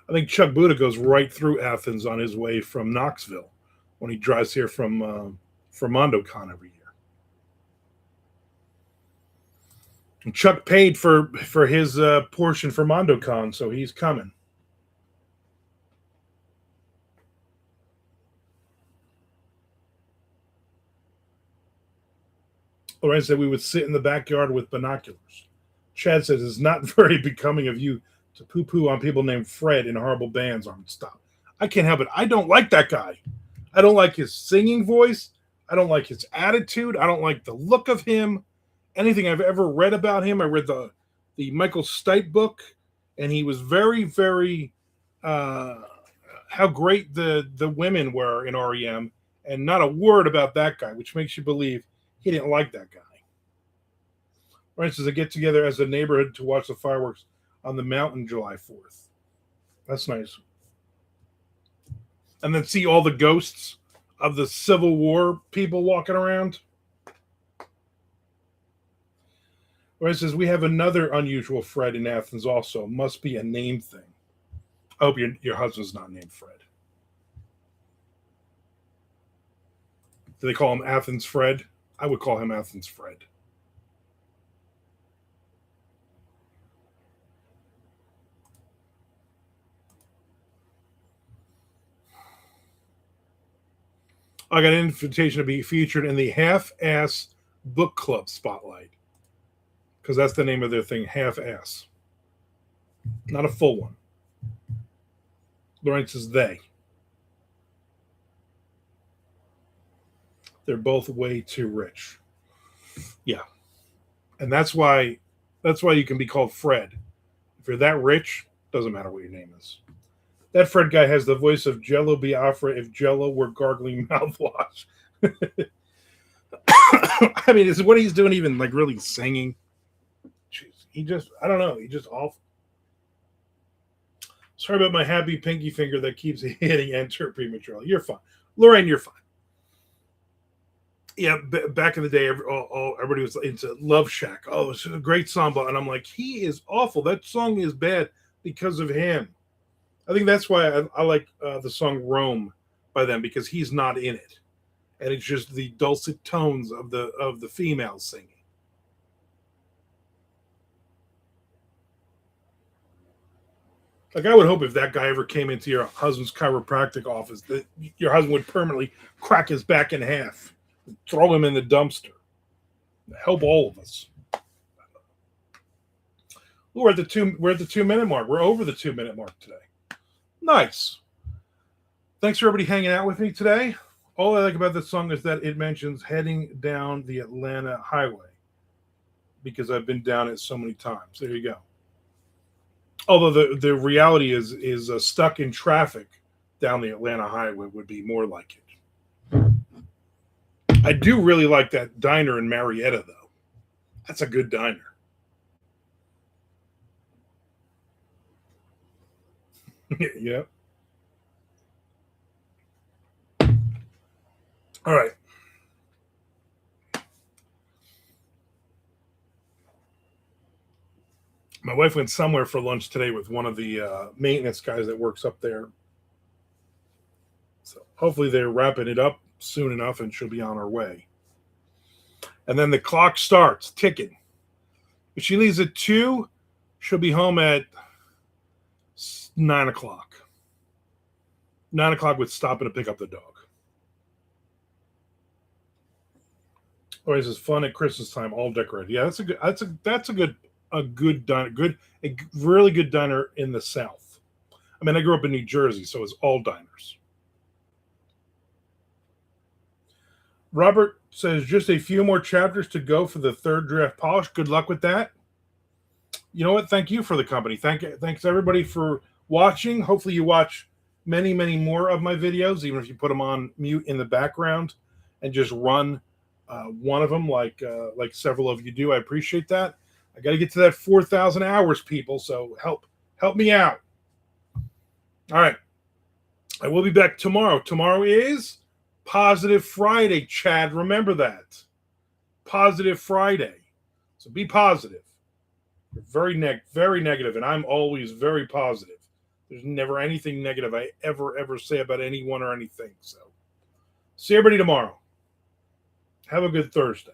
I think Chuck Buda goes right through Athens on his way from Knoxville when he drives here from MondoCon every year. And Chuck paid for his portion for MondoCon, so he's coming. Lorraine said we would sit in the backyard with binoculars. Chad says it's not very becoming of you to poo-poo on people named Fred in horrible bands. Stop. I can't help it. I don't like that guy. I don't like his singing voice. I don't like his attitude. I don't like the look of him. Anything I've ever read about him, I read the Michael Stipe book, and he was very, very how great the women were in REM, and not a word about that guy, which makes you believe he didn't like that guy. For instance, they get together as a neighborhood to watch the fireworks on the mountain July 4th. That's nice. And then see all the ghosts of the Civil War people walking around. Where it says, we have another unusual Fred in Athens also. Must be a name thing. I hope your husband's not named Fred. Do they call him Athens Fred? I would call him Athens Fred. I got an invitation to be featured in the Half-Ass Book Club Spotlight. Because that's the name of their thing, Half-Ass. Not a full one. Lawrence says they. They're both way too rich. Yeah. And that's why you can be called Fred. If you're that rich, doesn't matter what your name is. That Fred guy has the voice of Jello Biafra if Jello were gargling mouthwash. I mean, is what he's doing even like really singing? Jeez, I don't know. He just awful. Sorry about my happy pinky finger that keeps hitting enter prematurely. You're fine. Lorraine, you're fine. Yeah, back in the day, everybody was into Love Shack. Oh, it's a great song, and I'm like, he is awful. That song is bad because of him. I think that's why I like the song Rome by them, because he's not in it. And it's just the dulcet tones of the females singing. Like, I would hope if that guy ever came into your husband's chiropractic office, that your husband would permanently crack his back in half, throw him in the dumpster. Help all of us. Ooh, we're at the 2-minute mark. We're over the 2-minute mark today. Nice. Thanks for everybody hanging out with me today. All I like about this song is that it mentions heading down the Atlanta highway, because I've been down it so many times. There you go. Although the reality is stuck in traffic down the Atlanta highway would be more like it. I do really like that diner in Marietta, though. That's a good diner. Yeah. All right. My wife went somewhere for lunch today with one of the maintenance guys that works up there. So hopefully they're wrapping it up soon enough and she'll be on her way. And then the clock starts ticking. If she leaves at 2, she'll be home at 9 o'clock. 9 o'clock with stopping to pick up the dog. Always is fun at Christmas time, all decorated. Yeah, that's a good diner, a really good diner in the South. I mean, I grew up in New Jersey, so it's all diners. Robert says just a few more chapters to go for the 3rd draft polish. Good luck with that. You know what? Thank you for the company. Thanks everybody for watching. Hopefully you watch many, many more of my videos, even if you put them on mute in the background and just run one of them like several of you do. I appreciate that. I got to get to that 4,000 hours, people. So help me out. All right. I will be back tomorrow. Tomorrow is Positive Friday, Chad. Remember that. Positive Friday. So be positive. You're very negative, and I'm always very positive. There's never anything negative I ever say about anyone or anything. So see everybody tomorrow. Have a good Thursday.